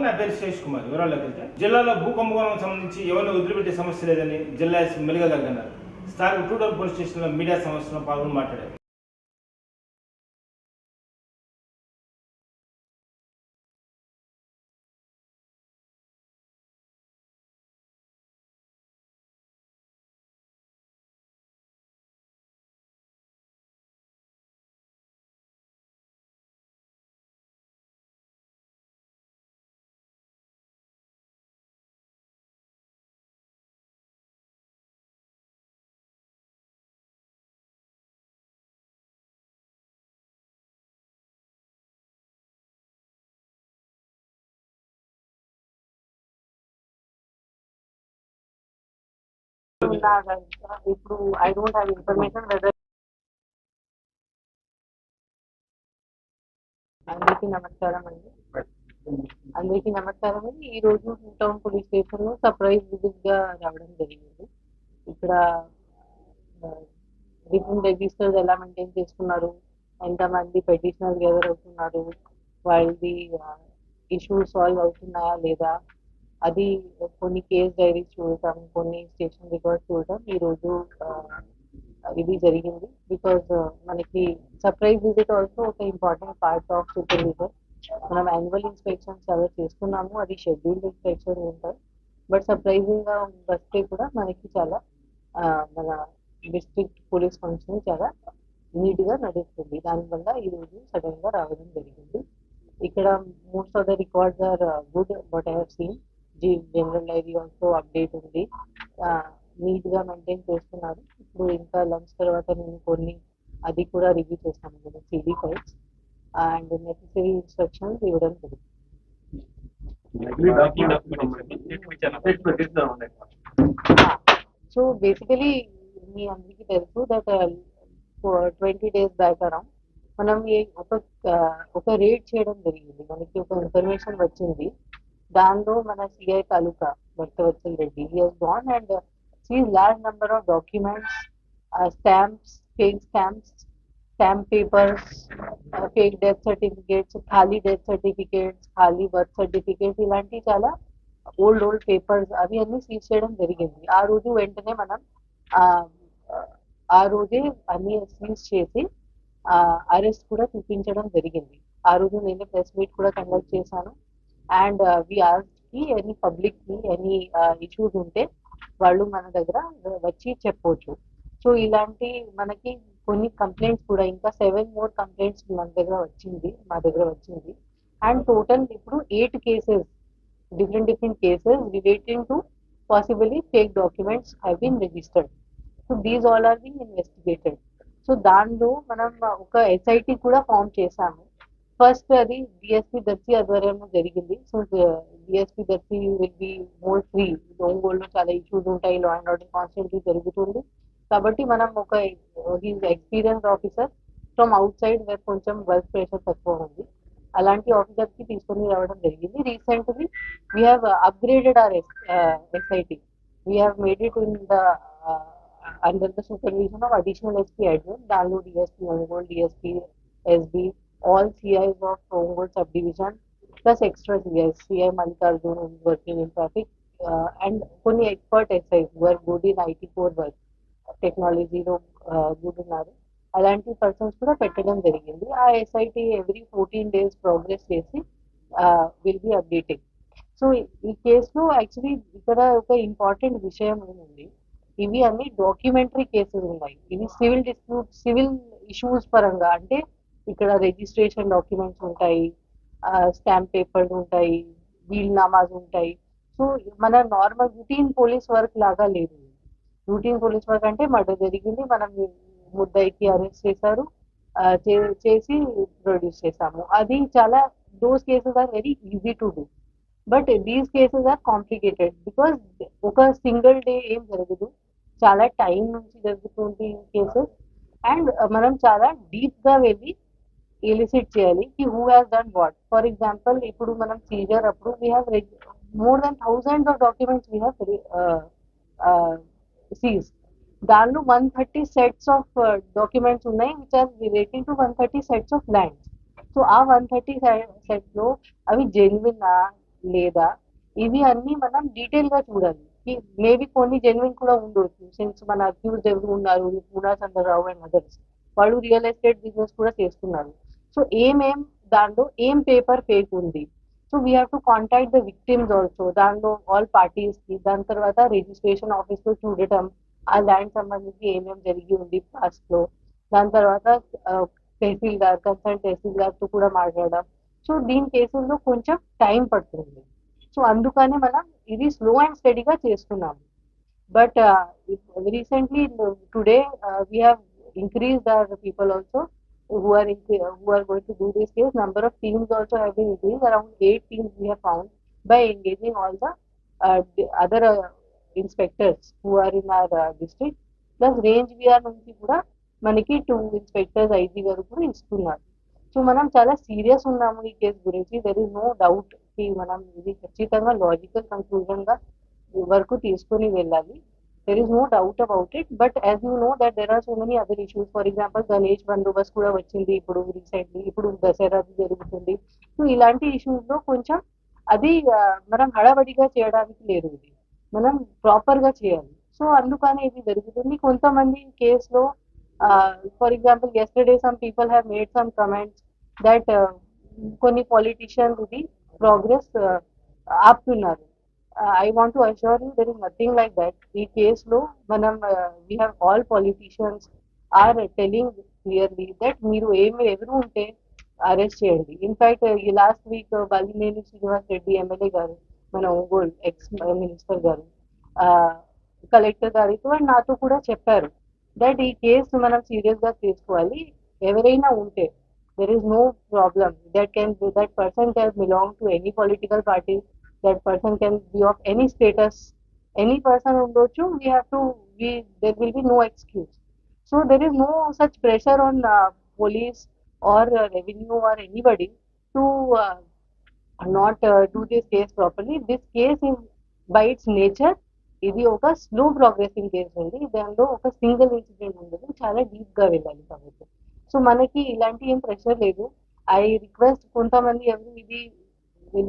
నా పేరు శేష్ కుమార్. వివరాల్లోకి వెళ్తే జిల్లాలో భూ కుంభకోణం సంబంధించి ఎవరిని వదిలిపెట్టే సమస్య లేదని జిల్లా ఎస్పీ మెలిగా అన్నారు. స్థానిక టూడోర్ పోలీస్ స్టేషన్లో మీడియా సమావేశంలో పాల్గొని మాట్లాడారు. ఇప్పుడు I don't have information weather. అందరికీ నమస్కారం అండి. ఈ రోజు టౌన్ పోలీస్ స్టేషన్ లో సర్ప్రైజ్ విజిట్ గా రావడం జరిగింది. ఇక్కడ డిఫరెంట్ రిజిస్టర్స్ ఎలా మెయింటైన్ చేస్తున్నారు, ఎంతమంది పెటిషనర్స్ గెదర్ అవుతున్నారు, వాళ్ళది ఇష్యూస్ సాల్వ్ అవుతున్నాయా లేదా, అది కొన్ని కేస్ డైరీస్ చూడటం, కొన్ని స్టేషన్ రికార్డ్స్ చూడటం ఈ రోజు ఇది జరిగింది. బికాజ్ మనకి సర్ప్రైజ్ విజిట్ ఆల్సో ఒక ఇంపార్టెంట్ పార్ట్ ఆఫ్ సూపర్విజన్. మనం యాన్యువల్ ఇన్స్పెక్షన్స్ చాలా చేస్తున్నాము, అది షెడ్యూల్డ్ ఇన్స్పెక్షన్ ఉంటాయి. బట్ సర్ప్రైజింగ్ గా వస్తే కూడా మనకి చాలా మన డిస్ట్రిక్ట్ పోలీస్ ఫంక్షన్ చాలా నీట్ గా నడుస్తుంది. దానివల్ల ఈ రోజు సడన్ గా రావడం జరిగింది. ఇక్కడ most of the records are good. What I have seen, general diary also update ఉంది, నీట్ గా మెయింటైన్ చేస్తున్నారు. ఇప్పుడు ఇంకా లంచ్ తర్వాత నేను కొన్ని అది కూడా రివ్యూ చేస్తాను కదా, CD files and necessary instructions ఇవ్వడం జరుగుతుంది. సో బేసికలీ మీ అందరికీ తెలుసు దట్ 20 days బ్యాక్ అరౌండ్ మనం ఒక రేడ్ చేయడం జరిగింది. మనకి ఒక ఇన్ఫర్మేషన్ వచ్చింది. దానిలో మన సిఐ తాలూకా Bhartavatsal Reddy, he has gone and seized large number of documents, stamps, fake stamps, stamp papers, fake death certificates, ఖాళీ డెత్ సర్టిఫికేట్స్, ఖాళీ బర్త్ సర్టిఫికేట్స్, ఇలాంటి చాలా ఓల్డ్ పేపర్స్ అవి అన్ని సీజ్ చేయడం జరిగింది. ఆ రోజు వెంటనే మనం ఆ రోజే అన్ని సీజ్ చేసి అరెస్ట్ కూడా చూపించడం జరిగింది. ఆ రోజు నేను ప్రెస్ మీట్ కూడా కండక్ట్ చేశాను. అండ్ వి ఆస్క్డ్ కి ఎనీ పబ్లిక్ కి ఎనీ ఇష్యూస్ ఉంటే వాళ్ళు మన దగ్గర వచ్చి చెప్పవచ్చు. సో ఇలాంటి మనకి కొన్ని కంప్లైంట్స్ కూడా ఇంకా 7 more కంప్లైంట్స్ మా దగ్గర వచ్చింది. అండ్ టోటల్ ఇప్పుడు 8 cases, different cases relating to possibly fake documents have been registered. So these all are being investigated. So దానిలో మనం ఒక ఎస్ఐటి కూడా ఫామ్ చేశాము. ఫస్ట్ అది డిఎస్పీ దర్శి ఆధ్వర్యంలో జరిగింది. So DSP Darsi will be more free. ఒంగోలులో చాలా ఇష్యూస్ ఉంటాయి, లా అండ్ ఆర్డర్ కాన్స్టెంట్లీ జరుగుతుంది. కాబట్టి మనం ఒక experience officer from outside where కొంచెం వర్క్ ప్రెషర్ తక్కువ ఉంది, అలాంటి ఆఫీసర్ కి తీసుకొని రావడం జరిగింది. Recently we have upgraded our SIT. We have made it in the under the supervision of additional SP admin. దానిలో DSP Ongole, DSP SB, all CIs of Ongole subdivision plus extra CIs, CI Mallikarjun who is working in traffic, and కొన్ని expert SIs who are good in IT4 work, టెక్నాలజీలో good ఉన్నారు. అలాంటి persons కూడా పెట్టడం జరిగింది. ఆ SIT every 14 days progress చేసి will be updating. So ఈ కేసులో యాక్చువల్లీ ఇక్కడ ఒక ఇంపార్టెంట్ విషయం ఏముంది, ఇవి అన్ని డాక్యుమెంటరీ కేసెస్ ఉన్నాయి. ఇవి సివిల్ డిస్ప్యూట్, సివిల్ ఇష్యూస్ పరంగా, అంటే ఇక్కడ రిజిస్ట్రేషన్ డాక్యుమెంట్స్ ఉంటాయి, స్టాంప్ పేపర్స్ ఉంటాయి, వీల్నామాస్ ఉంటాయి. సో మన నార్మల్ రూటీన్ పోలీస్ వర్క్ లాగా లేదు. రూటీన్ పోలీస్ వర్క్ అంటే మర్డర్ జరిగింది, మనం ముద్దాయికి అరెస్ట్ చేశారు, చేసి ప్రొడ్యూస్ చేసాము, అది చాలా those cases are very easy to do. But these cases are complicated because ఒక సింగిల్ డే ఏం జరగదు, చాలా టైం నుంచి జరుగుతుంది కేసెస్. అండ్ మనం చాలా డీప్ గా వెళ్ళి ఎలిసిట్ చేయాలి కి who has done what. For example ఇప్పుడు మనం సీజర్ అప్పుడు we have more than thousands of documents we have seized. దానిలో 130 sets of documents ఉన్నాయి which are relating to 130 sets of lands. So ఆ 130 sets లో అవి జెన్యున్ లేదా, ఇవి అన్ని మనం డీటెయిల్ గా చూడాలి. మేబీ కొన్ని జెన్యున్ కూడా ఉండొచ్చు, సిన్స్ మన అక్యూజ్డ్ ఎవరు ఉన్నారు, పూర్ణచంద్రరావు అండ్ అదర్స్, వాళ్ళు రియల్ ఎస్టేట్ బిజినెస్ కూడా చేస్తున్నారు. సో దాంట్లో ఏం పేపర్ ఫేక్ ఉంది. So we have to contact the victims also, దాంట్లో ఆల్ పార్టీస్ కి. దాని తర్వాత రిజిస్ట్రేషన్ ఆఫీస్ లో చూడటం, ఆ ల్యాండ్ సంబంధించి ఏమేమి జరిగి ఉంది పాస్ట్ లో. దాని తర్వాత తహసీల్దార్, కన్సర్న్ తహసీల్దార్ తో కూడా మాట్లాడడం. సో దీని కేసుల్లో కొంచెం టైం పడుతుంది. సో అందుకనే మనం ఇది స్లో అండ్ స్టడీగా చేస్తున్నాము. But recently, today, we have increased our people also who are going to do this case. Number of teams also have been increased. Around 8 teams we have found by engaging all the other inspectors who are in our district. Plus range VR నుంచి కూడా మనకి 2 inspectors IG గారు కూడా ఇస్తున్నారు. So మనం చాలా serious ఉన్నాము ఈ కేసు గురించి. దెర్ ఇస్ నో డౌట్ కి మనం ఇది ఖచ్చితంగా లాజికల్ కన్క్లూజన్ గా వరకు తీసుకొని వెళ్ళాలి. There is no doubt about it. But as you know that there are so many other issues. For example Ganesh బందోబస్తు కూడా వచ్చింది ఇప్పుడు రీసెంట్లీ, ఇప్పుడు దసరా జరుగుతుంది. సో ఇలాంటి ఇష్యూస్ లో కొంచెం అది మనం హడావడిగా చేయడానికి లేదు, ఇది మనం ప్రాపర్ గా చేయాలి. సో అందుకని ఇది జరుగుతుంది. కొంతమంది కేసులో for example yesterday some people have made some comments that కొన్ని politicians ఇది ప్రోగ్రెస్ ఆపుతున్నారు. I want to assure you there is nothing like that. ఈ కేసులో మనం we have all politicians are telling clearly that మీరు ఎవరు ఉంటే అరెస్ట్ చేయండి. ఇన్ఫాక్ట్ ఈ last week Balineni Srinivas Reddy MLA గారు, మన ఒంగోలు ఎక్స్ మినిస్టర్ గారు, కలెక్టర్ గారితో నాతో కూడా చెప్పారు దట్ ఈ కేసు మనం సీరియస్ గా తీసుకోవాలి. ఎవరైనా ఉంటే there is no problem, that person can belong to any political party, that person can be of any status, any person ఉండొచ్చు. There will be no excuse. So there is no such pressure on police or revenue or anybody to not do this case properly. This case is by its nature ఇది ఒక slow progressing case ఉంది. దానిలో ఒక single incident ఉండదు, చాలా deep గా వెళ్ళాలి కాబట్టి. సో మనకి ఇలాంటి ఏం ప్రెషర్ లేదు. ఐ రిక్వెస్ట్ కొంతమంది ఎవరు ఇది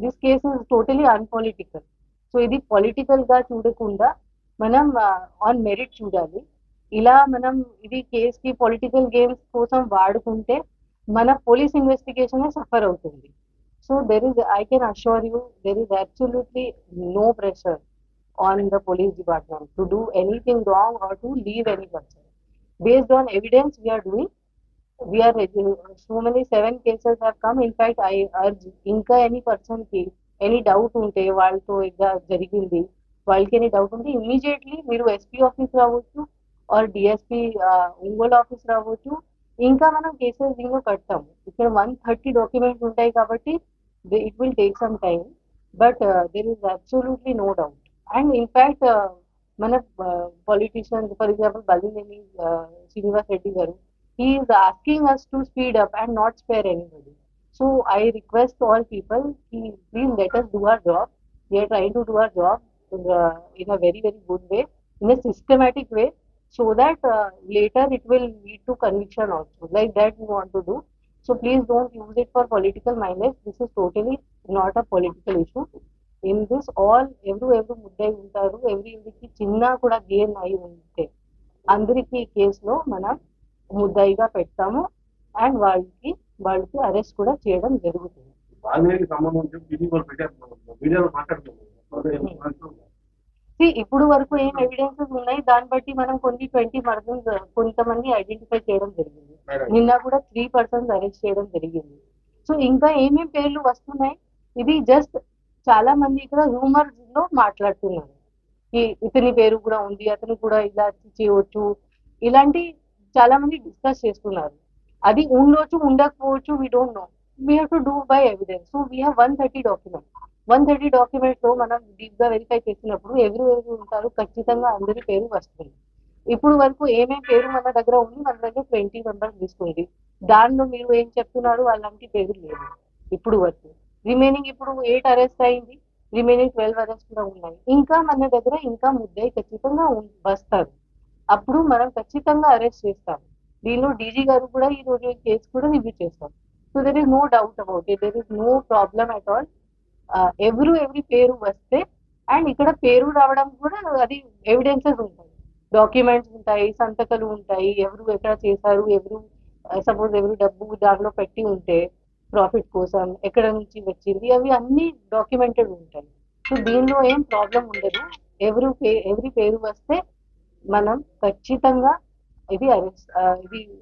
this case is totally unpolitical. So ఇది పొలిటికల్ గా చూడకుండా మనం ఆన్ మెరిట్ చూడాలి. ఇలా మనం ఇది కేస్ కి పొలిటికల్ గేమ్స్ కోసం వాడుకుంటే మన పోలీస్ ఇన్వెస్టిగేషన్ సఫర్ అవుతుంది. So I can assure you there is absolutely no pressure on the police department to do anything wrong or to leave any person. Based on evidence we are doing, so many 7 cases have come. In fact, I urge ఇంకా any person కి any doubt ఉంటే వాళ్ళతో ఇలా జరిగింది, వాళ్ళకి any doubt ఉంటే immediately మీరు SP office రావచ్చు ఆర్ డిఎస్పీ ఒంగోలు ఆఫీస్ రావచ్చు. ఇంకా మనం కేసెస్ దీనిలో కడతాము. ఇక్కడ 130 డాక్యుమెంట్స్ ఉంటాయి కాబట్టి it will take some time, but there is absolutely no doubt. And in fact, మన politicians, for example, Balineni Srinivas Reddy garu, he is asking us to speed up and not spare anybody. So I request all people, please let us do our job. We are trying to do our job in a very, very good way, in a systematic way, so that later it will lead to conviction also. Like that we want to do. So please don't use it for political mindless. This is totally not a political issue. In this all, ఎవరు ముద్దై ఉంటారు, ఎవరికి చిన్న కూడా game అయి ఉంటే అందరికీ ఈ కేసులో మనం ముద్దాయిగా పెడతాము అండ్ వాళ్ళకి అరెస్ట్ కూడా చేయడం జరుగుతుంది. ఇప్పుడు వరకు ఏం ఎవిడెన్సెస్ ఉన్నాయి, దాన్ని బట్టి మనం కొన్ని 20 పర్సన్స్ కొంతమంది ఐడెంటిఫై చేయడం జరిగింది. నిన్న కూడా 3 పర్సన్స్ అరెస్ట్ చేయడం జరిగింది. సో ఇంకా ఏమేం పేర్లు వస్తున్నాయి, ఇది జస్ట్ చాలా మంది ఇక్కడ రూమర్స్ లో మాట్లాడుతున్నారు. ఇతని పేరు కూడా ఉంది, అతను కూడా ఇలా చేయవచ్చు, ఇలాంటి చాలా మంది డిస్కస్ చేస్తున్నారు. అది ఉండొచ్చు ఉండకపోవచ్చు, we don't know. We have to do by evidence. So we have 130 documents లో మనం డీప్ గా వెరిఫై చేసినప్పుడు ఎవరు ఉంటారు ఖచ్చితంగా అందరి పేరు వస్తుంది. ఇప్పుడు వరకు ఏమేం పేరు మన దగ్గర ఉంది, మన దగ్గర 20 మెంబర్స్ తీసుకుంది. దానిలో మీరు ఏం చెప్తున్నారు, అలాంటి పేరు లేదు ఇప్పుడు వరకు. రిమైనింగ్ ఇప్పుడు 8 అరెస్ట్ అయింది, రిమైనింగ్ 12 అరెస్ట్ కూడా ఉన్నాయి. ఇంకా మన దగ్గర ఇంకా ముద్దాయి ఖచ్చితంగా వస్తారు, అప్పుడు మనం ఖచ్చితంగా అరెస్ట్ చేస్తాం. దీనిలో డీజీ గారు కూడా ఈ రోజు కేసు కూడా రివ్యూ చేస్తాం. So there is no doubt about it, there is no problem at all. ఎవరి పేరు వస్తే, అండ్ ఇక్కడ పేరు రావడం కూడా అది ఎవిడెన్సెస్ ఉంటాయి, డాక్యుమెంట్స్ ఉంటాయి, సంతకాలు ఉంటాయి, ఎవరు ఎక్కడ చేశారు, ఎవరు సపోజ్ ఎవరు డబ్బు దానిలో పెట్టి ఉంటే ప్రాఫిట్ కోసం ఎక్కడ నుంచి వచ్చింది, అవి అన్ని డాక్యుమెంటెడ్ ఉంటాయి. సో దీనిలో ఏం ప్రాబ్లం ఉండదు. ఎవరి పేరు వస్తే మనం ఖచ్చితంగా ఇది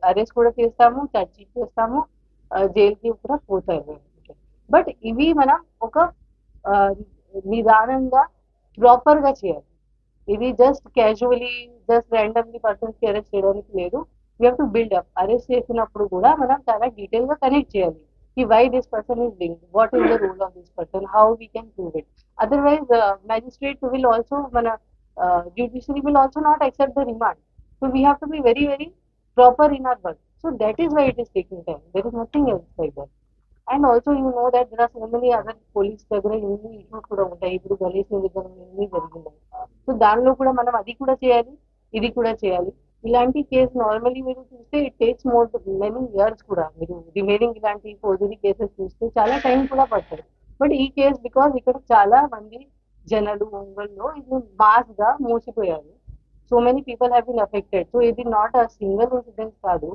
అరెస్ట్ కూడా చేస్తాము, చర్చ చేస్తాము, జైలుకి కూడా పోతారు. బట్ ఇవి మనం ఒక ఆ, నిదానంగా ప్రాపర్ గా చేయాలి. ఇది just casually just randomly persons కి అరెస్ట్ చేయడానికి లేదు. We have to build up. Arrest చేసినప్పుడు కూడా మనం చాలా డీటెయిల్ గా కనెక్ట్ చేయాలి. కి why this person is linked, what is the role of this person, how we can prove it. Otherwise magistrate will also మన judiciary will also not accept the remand. So we have to be very, very proper in our work. So that is why it is taking time. There is nothing else like that. And also you know that there are so many other police దగ్గర ఎన్ని issues కూడా ఉంటాయి. ఇప్పుడు గణేష్ నివేదన ఎన్ని జరిగినాయి. So దానిలో కూడా మనం అది కూడా చేయాలి, ఇది కూడా చేయాలి. ఇలాంటి కేసు నార్మల్లీ మీరు చూస్తే it takes more many years కూడా. మీరు రిమైనింగ్ ఇలాంటి ఫోర్జరీ కేసెస్ చూస్తే చాలా టైం కూడా పడుతుంది. బట్ ఈ కేసు బికాస్ ఇక్కడ చాలా మంది జనాలు ఒంగోలులో ఇది మాస్ గా మూసిపోయారు. So many people have been affected. So ఇది నాట్ అ సింగిల్ ఇన్సిడెంట్ కాదు,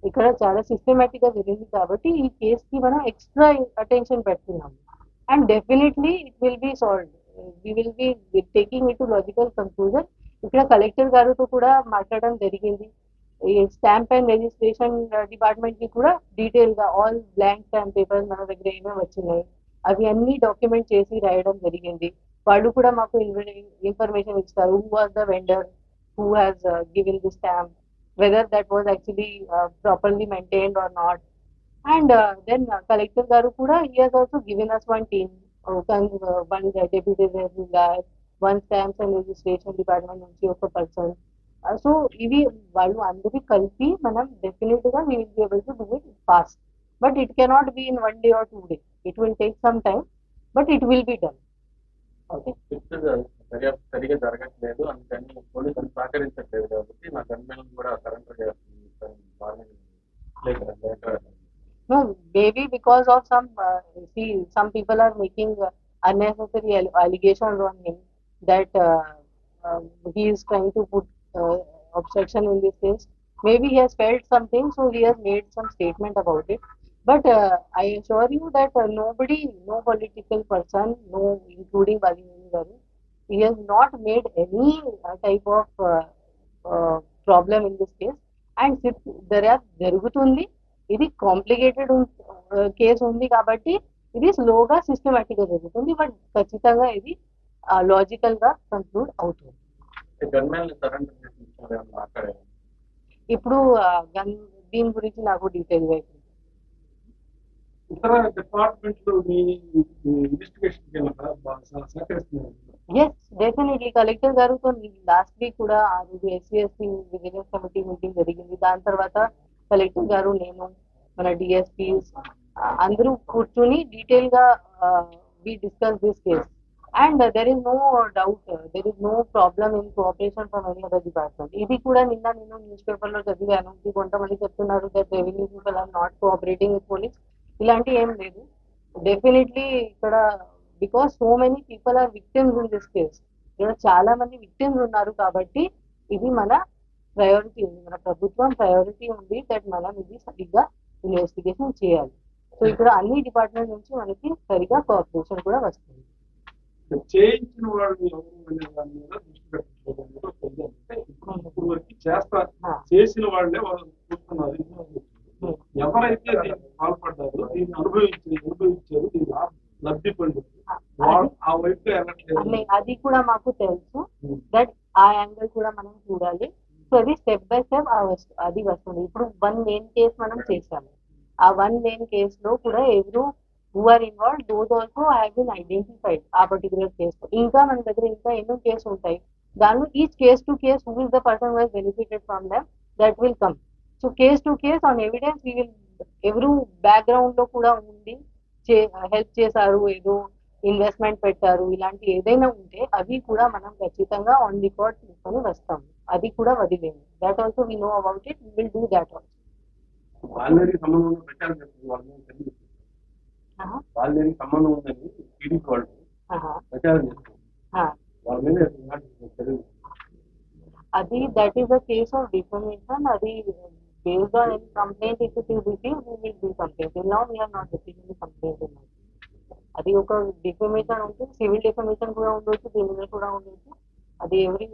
ఇక్కడ చాలా సిస్టమేటిక్ గా జరిగింది. కాబట్టి ఈ కేస్ కి మనం ఎక్స్ట్రా అటెన్షన్ పెడుతున్నాము. And definitely it will be solved. We will be taking it to logical conclusion. ఇక్కడ కలెక్టర్ గారితో కూడా మాట్లాడడం జరిగింది. ఈ స్టాంప్ అండ్ రిజిస్ట్రేషన్ డిపార్ట్మెంట్ కి కూడా డీటెయిల్ గా ఆల్ బ్లాంక్ స్టాంప్ పేపర్స్ మన దగ్గర ఏమేమి వచ్చినాయి అవి అన్ని డాక్యుమెంట్ చేసి రాయడం జరిగింది. వాళ్ళు కూడా మాకు ఇన్ఫర్మేషన్ ఇస్తారు, who was the vendor who has given the stamp, whether that was actually properly maintained or not. And then collector garu kuda he has also given us one team, one deputy there, one stamps and registration department nunchi oka person. So ivi vallu andari kalpi manam definitely ga we will be able to do it fast, but it cannot be in 1 day or 2 days. It will take some time, but it will be done. Okay. సరిగా జరగట్లేదు, అందుకని పోలీసులు సహకరించట్లేదు కాబట్టి నా gunmen కూడా surrender చేస్తుంది. No, maybe because of some people are making unnecessary allegations on him that he is trying to put obstruction in this case. Maybe he has felt something, so he has made some statement about it. But I assure you that nobody, no political person, no, including Balineni Garu, he has not made any type of problem in this case. And జరుగుతుంది, ఇది complicated case ఉంది కాబట్టి ఇది స్లోగా systematic గా జరుగుతుంది. But ఖచ్చితంగా ఇది లాజికల్ గా కంక్లూడ్ అవుతుంది. ఇప్పుడు దీని గురించి నాకు డీటెయిల్ గా ఇతర డిపార్ట్మెంట్లు ఎస్ డెఫినెట్లీ కలెక్టర్ గారితో లాస్ట్ వీక్ కూడా ఆ రోజు ఎస్సీ విజిలెన్స్ కమిటీ మీటింగ్ జరిగింది. దాని తర్వాత కలెక్టర్ గారు, నేను, మన డిఎస్పీస్ అందరూ కూర్చుని డీటెయిల్ గా we discuss this case. And there is no doubt, there is no problem in cooperation from any other department. ఇది కూడా నిన్న నేను న్యూస్ పేపర్ లో చదివాను, కొంతమంది చెప్తున్నారు that revenue people are not cooperating with police. ఇలాంటి ఏం లేదు. డెఫినెట్లీ ఇక్కడ because so many people are victims in this case, ఇక్కడ చాలా మంది విక్టిమ్స్ ఉన్నారు కాబట్టి ఇది మన ప్రయారిటీ ఉంది, మన ప్రభుత్వం ప్రయారిటీ ఉంది దట్ మనం ఇది సరిగ్గా ఇన్వెస్టిగేషన్ చేయాలి. సో ఇక్కడ అన్ని డిపార్ట్మెంట్ నుంచి మనకి సరిగా కోఆపరేషన్ కూడా వస్తుంది. చేయించిన వాళ్ళు ఎవరు దాని మీద దృష్టి పెట్టలేదు. ఇప్పుడు వరకు చేసిన వాళ్ళే వాళ్ళు చూస్తున్నారు. ఎవరైతే దీన్ని పాల్పడ్డారో దీన్ని అనుభవించారు, దీన్ని లబ్ధి పొందారు, ఆ వైపు వెళ్ళట్లేదు. అది కూడా మాకు తెలుసు దట్ ఆ యాంగిల్ కూడా మనం చూడాలి. సో అది స్టెప్ బై స్టెప్ అది వస్తుంది. ఇప్పుడు 1 మెయిన్ కేసు మనం చేసాము. ఆ 1 మెయిన్ కేసులో కూడా ఎవరు who are involved, those also have been identified ఆ పర్టికులర్ కేసు. ఇంకా మన దగ్గర ఇంకా ఎన్నో కేసు ఉంటాయి. దానిలో each case to case who is the person who has benefited from them, that will come. So case to case on evidence we will, ఎవరు background లో కూడా ఉండి హెల్ప్ చేశారు, ఏదో ఇన్వెస్ట్మెంట్ పెట్టారు, ఇలాంటి ఏదైనా ఉంటే అవి కూడా మనం ఖచ్చితంగా ఆన్ రికార్డ్ తీసుకొని వస్తాము. అది కూడా వదిలేము. That also we know about it, we will do that also. వాళ్ళని సంబంధం పెట్టాలని చెప్తుంది, వాళ్ళని సంబంధం ఉందని టీడీపీ వాళ్ళు ఆహా. ప్రచారం చేస్తారు. ఆ. వాళ్ళ మీద ఎలాంటి చర్యలు? అది that is the case of defamation. అది based on any complaint, if it is received, we will do something. Till now we have not received any complaint. అది ఒక డిఫర్మేషన్ ఉంటే సివిల్ డిఫర్మేషన్ కూడా ఉండొచ్చు, క్రిమినల్ కూడా ఉండొచ్చు. అది ఎవరి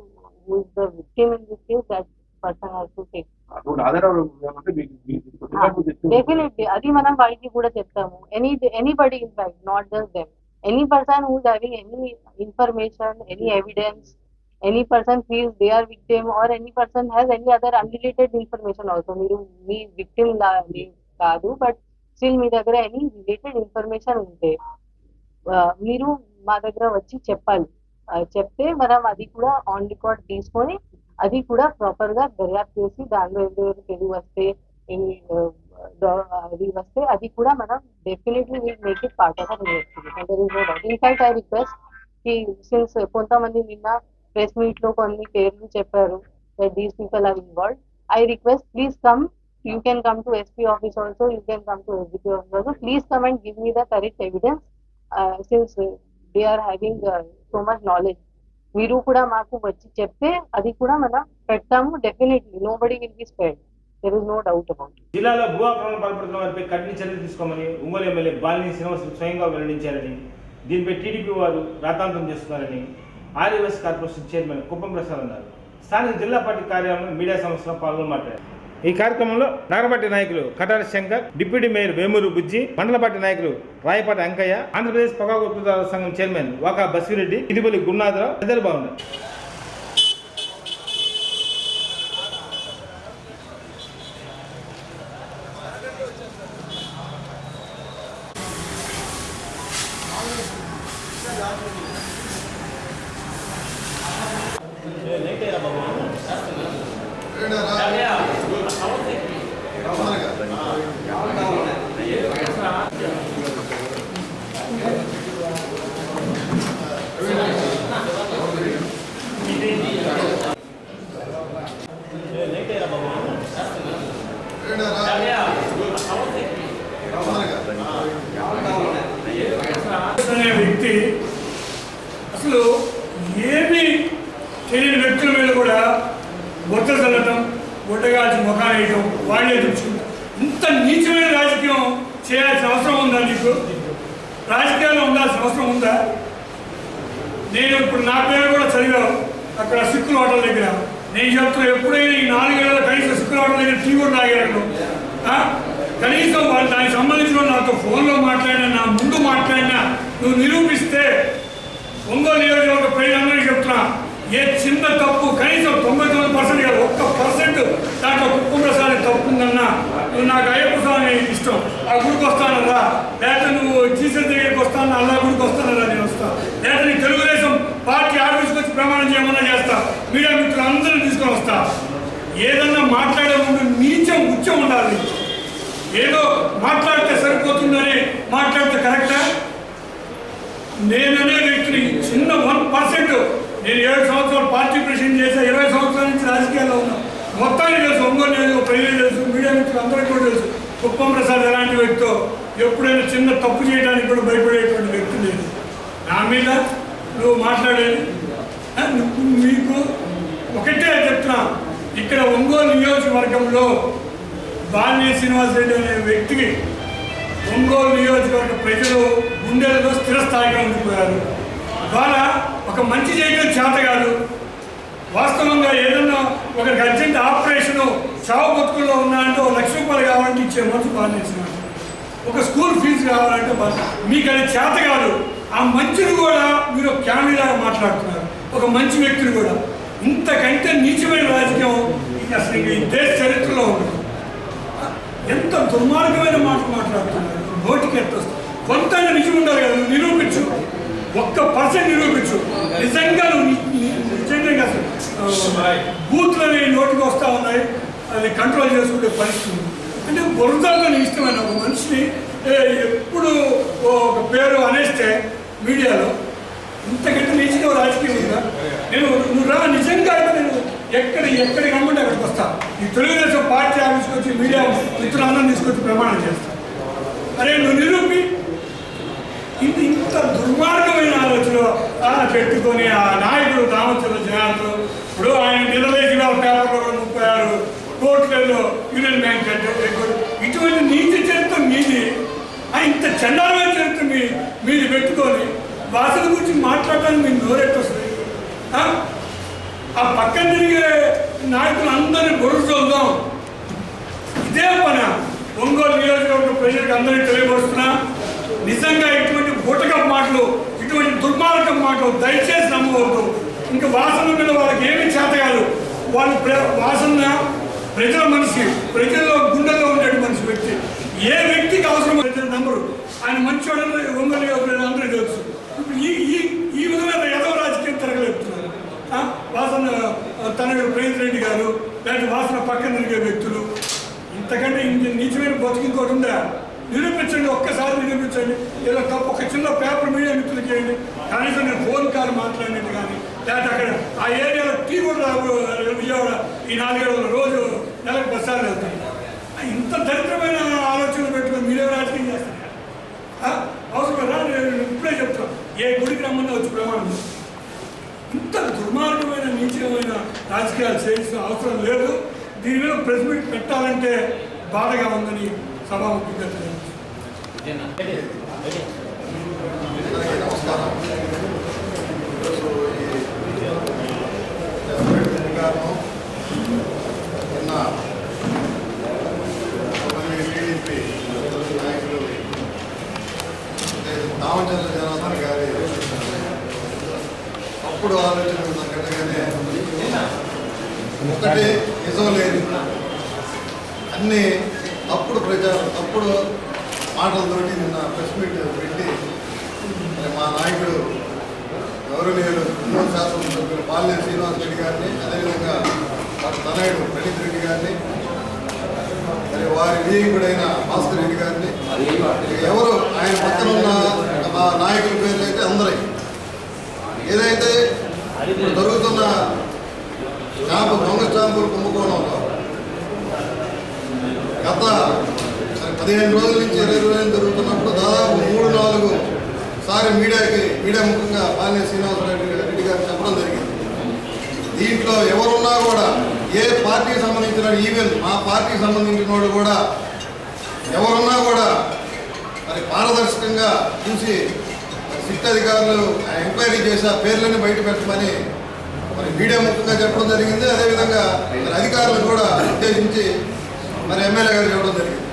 who is the victim in this case, that person has to take. అటువంటి ఆధారాలు ఏమంటే డెఫినెట్లీ అది మనం వారికి కూడా చెప్తాము. Anybody in fact, not just them, any person who is having any information, any evidence, any person feels they are victim or any person has any other unrelated information also, మీరు మీ victim కాదు but still మీ దగ్గర any related information ఉంటే మీరు మా దగ్గర వచ్చి చెప్పాలి. చెప్తే మనం అది కూడా ఆన్ రికార్డ్ తీసుకొని అది కూడా ప్రాపర్ గా దర్యాప్తు చేసి దానిలో ఎవరెవరు తెలివి వస్తే అది వస్తే అది కూడా మనం definitely will make it part of our investigation. There is no doubt. In fact I request కి సిన్స్ కొంతమంది నిన్న ప్రెస్ మీట్ లో కొన్ని పేర్లు చెప్పారు that these people are involved. I request please come. You can come to SP office also. You can come to SDP office also. Please come and give me the correct evidence since they are having so much knowledge. మీరు కూడా మాకు వచ్చి చెప్తే అది కూడా మనం పెడతాము. Definitely nobody will be spared. There is no doubt about. జిల్లాలో భూ ఆక్రమణ పాల్పడుతున్న వారిపై కఠిన చర్యలు తీసుకోమని ఒంగోలు ఎమ్మెల్యే బాలినేని శ్రీనివాసరావు స్వయంగా వెల్లడించారని, దీనిపై టీడీపీ వారు రాతాంతం చేస్తున్నారని ఆర్యవైశ్య కార్పొరేషన్ చైర్మన్ కుప్పం ప్రసాద్ అన్నారు. స్థానిక జిల్లా పార్టీ కార్యాలయంలో మీడియా సంస్థలో పాల్గొని మాట్లాడారు. ఈ కార్యక్రమంలో నగరపార్టీ నాయకులు కటారి శంకర్, డిప్యూటీ మేయర్ వేమూరు బుజ్జి, మండల పార్టీ నాయకులు రాయపాటి అంకయ్య, ఆంధ్రప్రదేశ్ పొగాకు ఉత్పత్తిదారుల సంఘం చైర్మన్ వాకా బస్విరెడ్డి, ఇదిబలి గురునాథరావు తదితరులు బాగున్నారు. వ్యక్తి అసలు ఏమి తెలియని వ్యక్తుల మీద కూడా బొత్త చల్లటం, గుడ్డగాల్చి ముఖాలు వేయటం, వాళ్ళే తెచ్చుకుంటాం. ఇంత నీచమైన రాజకీయం చేయాల్సిన అవసరం ఉందా? నీకు రాజకీయాల్లో ఉండాల్సిన అవసరం ఉందా? నేను ఇప్పుడు నా పేరు కూడా చదివాను అక్కడ సిక్కుల హోటల్ దగ్గర. నేను చెప్తున్నా, ఎప్పుడైనా ఈ 4 ఏళ్ళలో కనీసం సిక్కుల హోటల్ దగ్గర టీ కూడా తాగాను. కనీసం వాళ్ళు దానికి సంబంధించిన నాతో ఫోన్లో మాట్లాడినా, నా ముందు మాట్లాడినా నువ్వు నిరూపిస్తే ఒంగోలు నియోజకవర్గ ప్రజలందరికీ చెప్తున్నా, ఏ చిన్న తప్పు కనీసం 99% కాదు, 1% దాంట్లో కుప్పం ప్రసాద్ తప్పు ఉందన్నా నువ్వు నాకు అయ్యప్ప స్వామి ఇష్టం, ఆ గుడికి వస్తానరా, లేకపోతే నువ్వు జీసస్ దగ్గరికి వస్తాను, అల్లా గుడికి వస్తానరా, నేను వస్తాను, లేకపోతే నీ తెలుగుదేశం పార్టీ ఆఫీస్కి వచ్చి ప్రమాణం చేయమన్నా చేస్తా, మీడియా మిత్రులు అందరినీ తీసుకొని వస్తా. ఏదన్నా మాట్లాడే ముందు నీచం ఉచ్చం ఉండాలి. ఏదో మాట్లాడితే సరిపోతుందని మాట్లాడితే కరెక్టా? నేననే వ్యక్తిని చిన్న 1%, నేను 7 సంవత్సరాలు పార్టీ ప్రెసిడెంట్ చేశా, 20 సంవత్సరాల నుంచి రాజకీయాల్లో ఉన్నా, మొత్తానికి తెలుసు, ఒంగోలు తెలుసు, ప్రజలు తెలుసు, మీడియా మిత్రులు అందరికీ కూడా తెలుసు కుప్పం ప్రసాద్ ఎలాంటి వ్యక్తో. ఎప్పుడైనా చిన్న తప్పు చేయడానికి కూడా భయపడేటువంటి వ్యక్తి లేదు. నా మీద నువ్వు మాట్లాడేది మీకు ఒకటే చెప్తున్నా, ఇక్కడ ఒంగోలు నియోజకవర్గంలో బాలినేని శ్రీనివాసరెడ్డి అనే వ్యక్తికి ఒంగోలు నియోజకవర్గ ప్రజలు గుండెలలో స్థిరస్థాయిగా ఉండిపోయారు. ద్వారా ఒక మంచి చేయడం చేత కాదు. వాస్తవంగా ఏదన్నా ఒకరికి అర్జెంట్ ఆపరేషను చావు బతుకుల్లో ఉన్నా అంటే 1 లక్ష రూపాయలు కావాలంటే ఇచ్చే మనసు బాలినేసిన, ఒక స్కూల్ ఫీజు కావాలంటే మీకు అది చేత కాదు. ఆ మంచిని కూడా మీరు క్యామిలాగా మాట్లాడుతున్నారు, ఒక మంచి వ్యక్తిని కూడా. ఇంతకంటే నీచమైన రాజకీయం అసలు ఈ దేశ చరిత్రలో ఉంటుంది. ఎంత దుర్మార్గమైన మాటలు మాట్లాడుతున్నారు, నోటికి ఎత్తొస్తుంది. కొంత నిజం ఉండాలి కదా, నువ్వు నిరూపించు, 1% నిరూపించు. నిజంగా నువ్వు నిజంగా బూత్లని నోటికి వస్తూ ఉన్నాయి, అది కంట్రోల్ చేసుకునే పరిస్థితి. అంటే బురదలో నీ ఇష్టమైన ఒక మనిషిని ఎప్పుడు ఒక పేరు అనేస్తే మీడియాలో ఇంతకంటే నిజంగా రాజకీయం ఉందా? నువ్వు రా, నిజంగా అయితే నేను ఎక్కడికి రమ్మంటే అక్కడికి వస్తాను. ఈ తెలుగుదేశం పార్టీ ఆఫీస్కి వచ్చి మీడియా మిత్రులందరూ తీసుకొచ్చి ప్రమాణం చేస్తాను. అరే నువ్వు నిరూపి. ఇంత దుర్మార్గం పెట్టుకొని ఆ నాయకుడు రామచంద్ర జనార్దన్ ఇప్పుడు ఆయన నిలవేసిన పేపర్లో 36 కోట్లలో యూనియన్ బ్యాంక్ అంటే ఇటువంటి నీతి చరిత్ర మీది, ఇంత చండాలమైన చరిత్ర మీది పెట్టుకొని భాషల గురించి మాట్లాడడానికి మీరు నోరెట్టొస్తుంది. ఆ పక్కన తిరిగే నాయకులు అందరినీ బొరుసు చూద్దాం. ఇదే పని ఒంగోలు నియోజకవర్గ ప్రజలకు అందరికీ తెలియపరుస్తున్నా. నిజంగా ఇటువంటి బూటకపు మాటలు, ఇటువంటి దుర్మార్గపు మాటలు దయచేసి నమ్మవద్దు. ఇంకా వాసన మీద వాళ్ళకి ఏమీ చేతగాదు. వాళ్ళు వాసన ప్రజల మనిషి, ప్రజల్లో గుండెల్లో ఉండే మనిషి వ్యక్తి. ఏ వ్యక్తికి అవసరం ప్రజల నంబరు ఆయన మంచివాడు ఒంగోలు నియోజకవర్గం అందరికీ తెలుసు. ఇప్పుడు ఈ విధమైన ఎదవ రాజకీయం తిరగలేపుతున్నారు. వాసన తనయుడు ప్రేమ్ రెడ్డి గారు, లేకపోతే వాసన పక్కన తిరిగే వ్యక్తులు, ఇంతకంటే నీచమైన బతుకు ఇంకోటి ఉందా? నిరూపించండి, ఒక్కసారి నిరూపించండి. ఏదో ఒక చిన్న పేపర్ మీడియా మిత్రులు చేయండి. కనీసం నేను ఫోన్ కాల్ మాట్లాడినట్టు కానీ, లేకపోతే అక్కడ ఆ ఏరియాలో టీ కూడా విజయవాడ ఈ 4-7 రోజు నెలకు బస్సాలు వెళ్తాయి. ఇంత దరిద్రమైన ఆలోచనలు పెట్టుకుని మీరే రాజకీయం చేస్తారు. అవసరం రా, నేను ఇప్పుడే చెప్తాను, ఏ గుడికి రమ్మన్నా వచ్చి ప్రమాణం. ఇంత దుర్మార్గమైన నీచమైన రాజకీయాలు చేయాల్సిన అవసరం లేదు. దీని మీద ప్రెస్ మీట్ పెట్టాలంటే బాధగా ఉందని సభాముఖంగా నమస్కారం. నిన్న టీడీపీ నాయకులు రామచంద్ర జనార్దన్ గారి అప్పుడు ఆలోచనలు తగ్గట్టుగానే ఒకటి నిజం లేదు, అన్నీ తప్పుడు తప్పుడు మాటలతోటి నిన్న ప్రెస్ మీట్ పెట్టి మా నాయకుడు గౌరవనీయులు ఉమ్మడి శాసనసభ్యులు పాలనేని శ్రీనివాస్ రెడ్డి గారిని, అదేవిధంగా వారి తనయుడు ప్రణీత్ రెడ్డి గారిని, మరి వారి విజయకుడైన భాస్కర్ రెడ్డి గారిని, ఎవరు ఆయన పక్కన ఉన్న మా నాయకుల పేర్లు అయితే అందరూ ఏదైతే ఇప్పుడు జరుగుతున్న దొంగ స్టాంపులు కుంభకోణంలో గత 15 రోజుల నుంచి 20 రోజులు జరుగుతున్నప్పుడు దాదాపు 3-4 సారి మీడియా ముఖంగా పాలనేని శ్రీనివాసరెడ్డి గారు చెప్పడం జరిగింది. దీంట్లో ఎవరున్నా కూడా ఏ పార్టీకి సంబంధించిన, ఈవెన్ మా పార్టీకి సంబంధించిన వాళ్ళు కూడా ఎవరున్నా కూడా మరి పారదర్శకంగా చూసి సిట్ అధికారులు ఎంక్వైరీ చేసి ఆ పేర్లని బయట పెట్టమని మరి మీడియా ముఖ్యంగా చెప్పడం జరిగింది. అదేవిధంగా మరి అధికారులు కూడా ఉద్దేశించి మరి ఎమ్మెల్యే గారు చెప్పడం జరిగింది.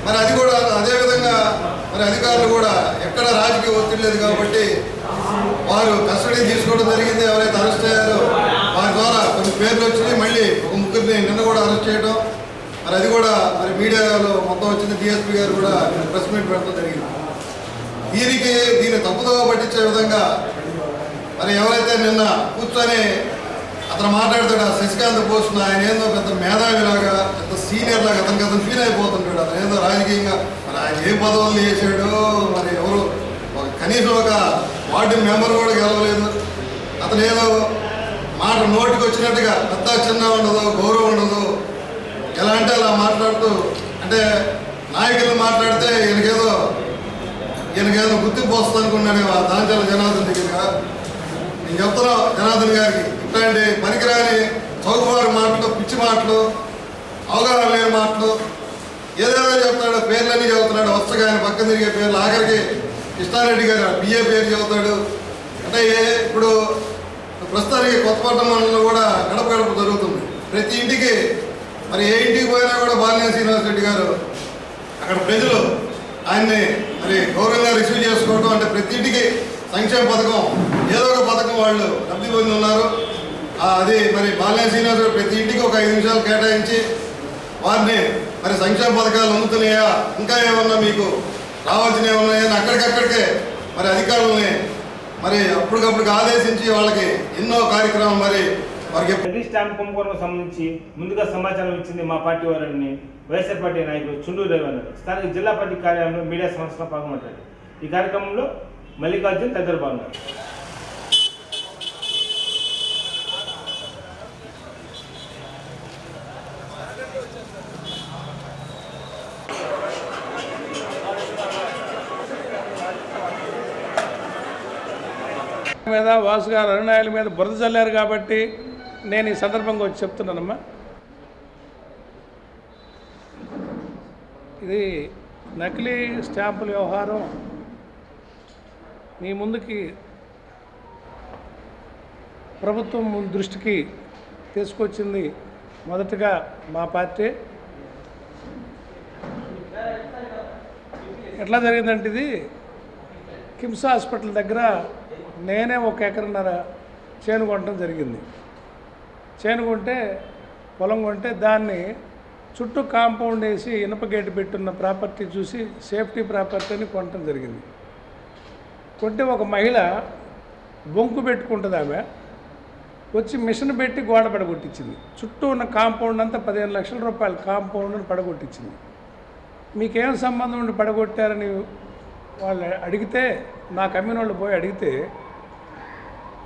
మరి అది కూడా అదేవిధంగా మరి అధికారులు కూడా ఎక్కడ రాజకీయ ఒత్తిడి లేదు కాబట్టి వారు కస్టడీ తీసుకోవడం జరిగింది. ఎవరైతే అరెస్ట్ అయ్యారో వారి ద్వారా కొన్ని పేర్లు వచ్చినాయి. మళ్ళీ ఒక ముగ్గురిని నిన్న కూడా అరెస్ట్ చేయడం, మరి అది కూడా మరి మీడియాలో మొత్తం వచ్చింది. డిఎస్పీ గారు కూడా ప్రెస్ మీట్ పెట్టడం జరిగింది. దీన్ని తప్పుదోవ పట్టించే విధంగా మరి ఎవరైతే నిన్న కూర్చొని అతను మాట్లాడతాడు, ఆ శశికాంత్ పోస్ట్ ఆయన ఏందో పెద్ద మేధావిలాగా, పెద్ద సీనియర్ లాగా అతను ఫీల్ అయిపోతుంటాడు. అతను ఏదో రాజకీయంగా మరి ఆయన ఏ పదవులు చేశాడో, మరి ఎవరు కనీసం ఒక వార్డు మెంబర్ కూడా గెలవలేదు. అతను ఏదో మాట నోటికి వచ్చినట్టుగా పెద్ద చిన్న ఉండదు, గౌరవం ఉండదు, ఎలా అంటే అలా మాట్లాడుతూ, అంటే నాయకులు మాట్లాడితే ఈయనకేదో గుర్తింపు వస్తుంది అనుకున్నాడు దాంచాల జనార్దన్ దగ్గరగా. నేను చెప్తున్నా జనార్దన్ గారికి, ఇట్లాంటి పనికిరాని చౌకబారు మాటలు, పిచ్చి మాటలు, అవగాహన లేని మాటలు, ఏదేదో చెప్తాడు, పేర్లన్నీ చెబుతున్నాడు. వరుసగా ఆయన పక్కన తిరిగే పేర్లు, ఆఖరికి కృష్ణారెడ్డి గారు బిఏ పేరు చెబుతాడు. అంటే ఇప్పుడు ప్రస్తుతానికి కొత్తపట్నం మండలంలో కూడా గడప జరుగుతుంది. ప్రతి ఇంటికి మరి ఏ ఇంటికి పోయినా కూడా పాలనేని శ్రీనివాస్ రెడ్డి గారు అక్కడ ప్రజలు ఆయన్ని మరి గౌరవంగా రిసీవ్ చేసుకోవడం, అంటే ప్రతి ఇంటికి సంక్షేమ పథకం ఏదో ఒక పథకం వాళ్ళు లబ్ధి పొంది ఉన్నారు. అది మరి పాలనేని శ్రీనివాస్ రెడ్డి ప్రతి ఇంటికి ఒక 5 నిమిషాలు కేటాయించి వారిని మరి సంక్షేమ పథకాలు అందుతున్నాయా, ఇంకా ఏమన్నా మీకు రావాల్సిన ఏమన్నాయని అక్కడికక్కడికే మరి అధికారులని మరి అప్పటికప్పుడు ఆదేశించి వాళ్ళకి ఎన్నో కార్యక్రమం మరి వారికి స్టాంప్ కుంభకోణం సంబంధించి ముందుగా సమాచారం ఇచ్చింది మా పార్టీ వారిని వైఎస్ఆర్ పార్టీ నాయకులు చుండూరు రవి అన్నారు. స్థానిక జిల్లా పార్టీ కార్యాలయంలో మీడియా సంస్థలో పాల్గొంటారు. ఈ కార్యక్రమంలో మల్లికార్జున్ తదితరులు పాల్గొన్నారు. మీద వాసు గారు అనునాయుల మీద బురద చల్లారు కాబట్టి నేను ఈ సందర్భంగా వచ్చి చెప్తున్నానమ్మా. ఇది నకిలీ స్టాంపుల వ్యవహారం మీ ముందుకి ప్రభుత్వం దృష్టికి తీసుకొచ్చింది మొదటగా మా పార్టీ. ఎట్లా జరిగిందంటే ఇది కిమ్స్ హాస్పిటల్ దగ్గర నేనే 1.5 ఎకరన్నర చేను కొనడం జరిగింది. చేను కొంటే పొలం కొంటే దాన్ని చుట్టూ కాంపౌండ్ వేసి ఇనుప గేటు పెట్టున్న ప్రాపర్టీ చూసి సేఫ్టీ ప్రాపర్టీని కొనడం జరిగింది. కొంటే ఒక మహిళ బొంకు పెట్టుకుంటుంది, ఆమె వచ్చి మిషన్ పెట్టి గోడ పడగొట్టించింది. చుట్టూ ఉన్న కాంపౌండ్ అంతా 15 లక్షల రూపాయల కాంపౌండ్ని పడగొట్టించింది. మీకేం సంబంధం ఉండి పడగొట్టారని వాళ్ళు అడిగితే, నాకు అమ్మిన వాళ్ళు పోయి అడిగితే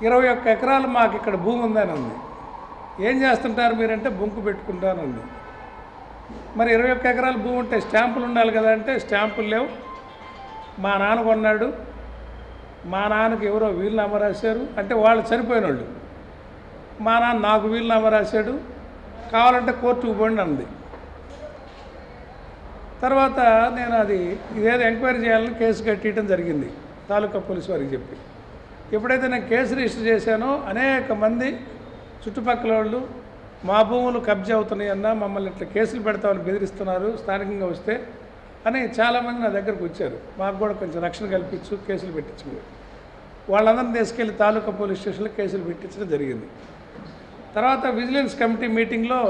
21 ఎకరాలు మాకు ఇక్కడ భూమి ఉందని ఉంది. ఏం చేస్తుంటారు మీరంటే బొంకు పెట్టుకుంటాను ఉంది. మరి 21 ఎకరాల భూమి ఉంటే స్టాంపులు ఉండాలి కదా అంటే స్టాంపులు లేవు. మా నాన్న కొన్నాడు, మా నాన్నకి ఎవరో వీలునామా రాశారు అంటే వాళ్ళు చనిపోయిన వాళ్ళు. మా నాన్న నాకు వీలునామా రాశాడు, కావాలంటే కోర్టుకు పోండి అంది. తర్వాత నేను ఇదేదో ఎంక్వైరీ చేయాలని కేసు కట్టడం జరిగింది తాలూకా పోలీసు వారికి చెప్పి. ఎప్పుడైతే నేను కేసు రిజిస్టర్ చేశానో అనేక మంది చుట్టుపక్కల వాళ్ళు మా భూములు కబ్జా అవుతున్నాయన్నా, మమ్మల్ని ఇట్లా కేసులు పెడతామని బెదిరిస్తున్నారు స్థానికంగా వస్తే అని చాలామంది నా దగ్గరకు వచ్చారు. మాకు కూడా కొంచెం రక్షణ కల్పించు, కేసులు పెట్టించు. వాళ్ళందరినీ తీసుకెళ్ళి తాలూకా పోలీస్ స్టేషన్లో కేసులు పెట్టించడం జరిగింది. తర్వాత విజిలెన్స్ కమిటీ మీటింగ్లో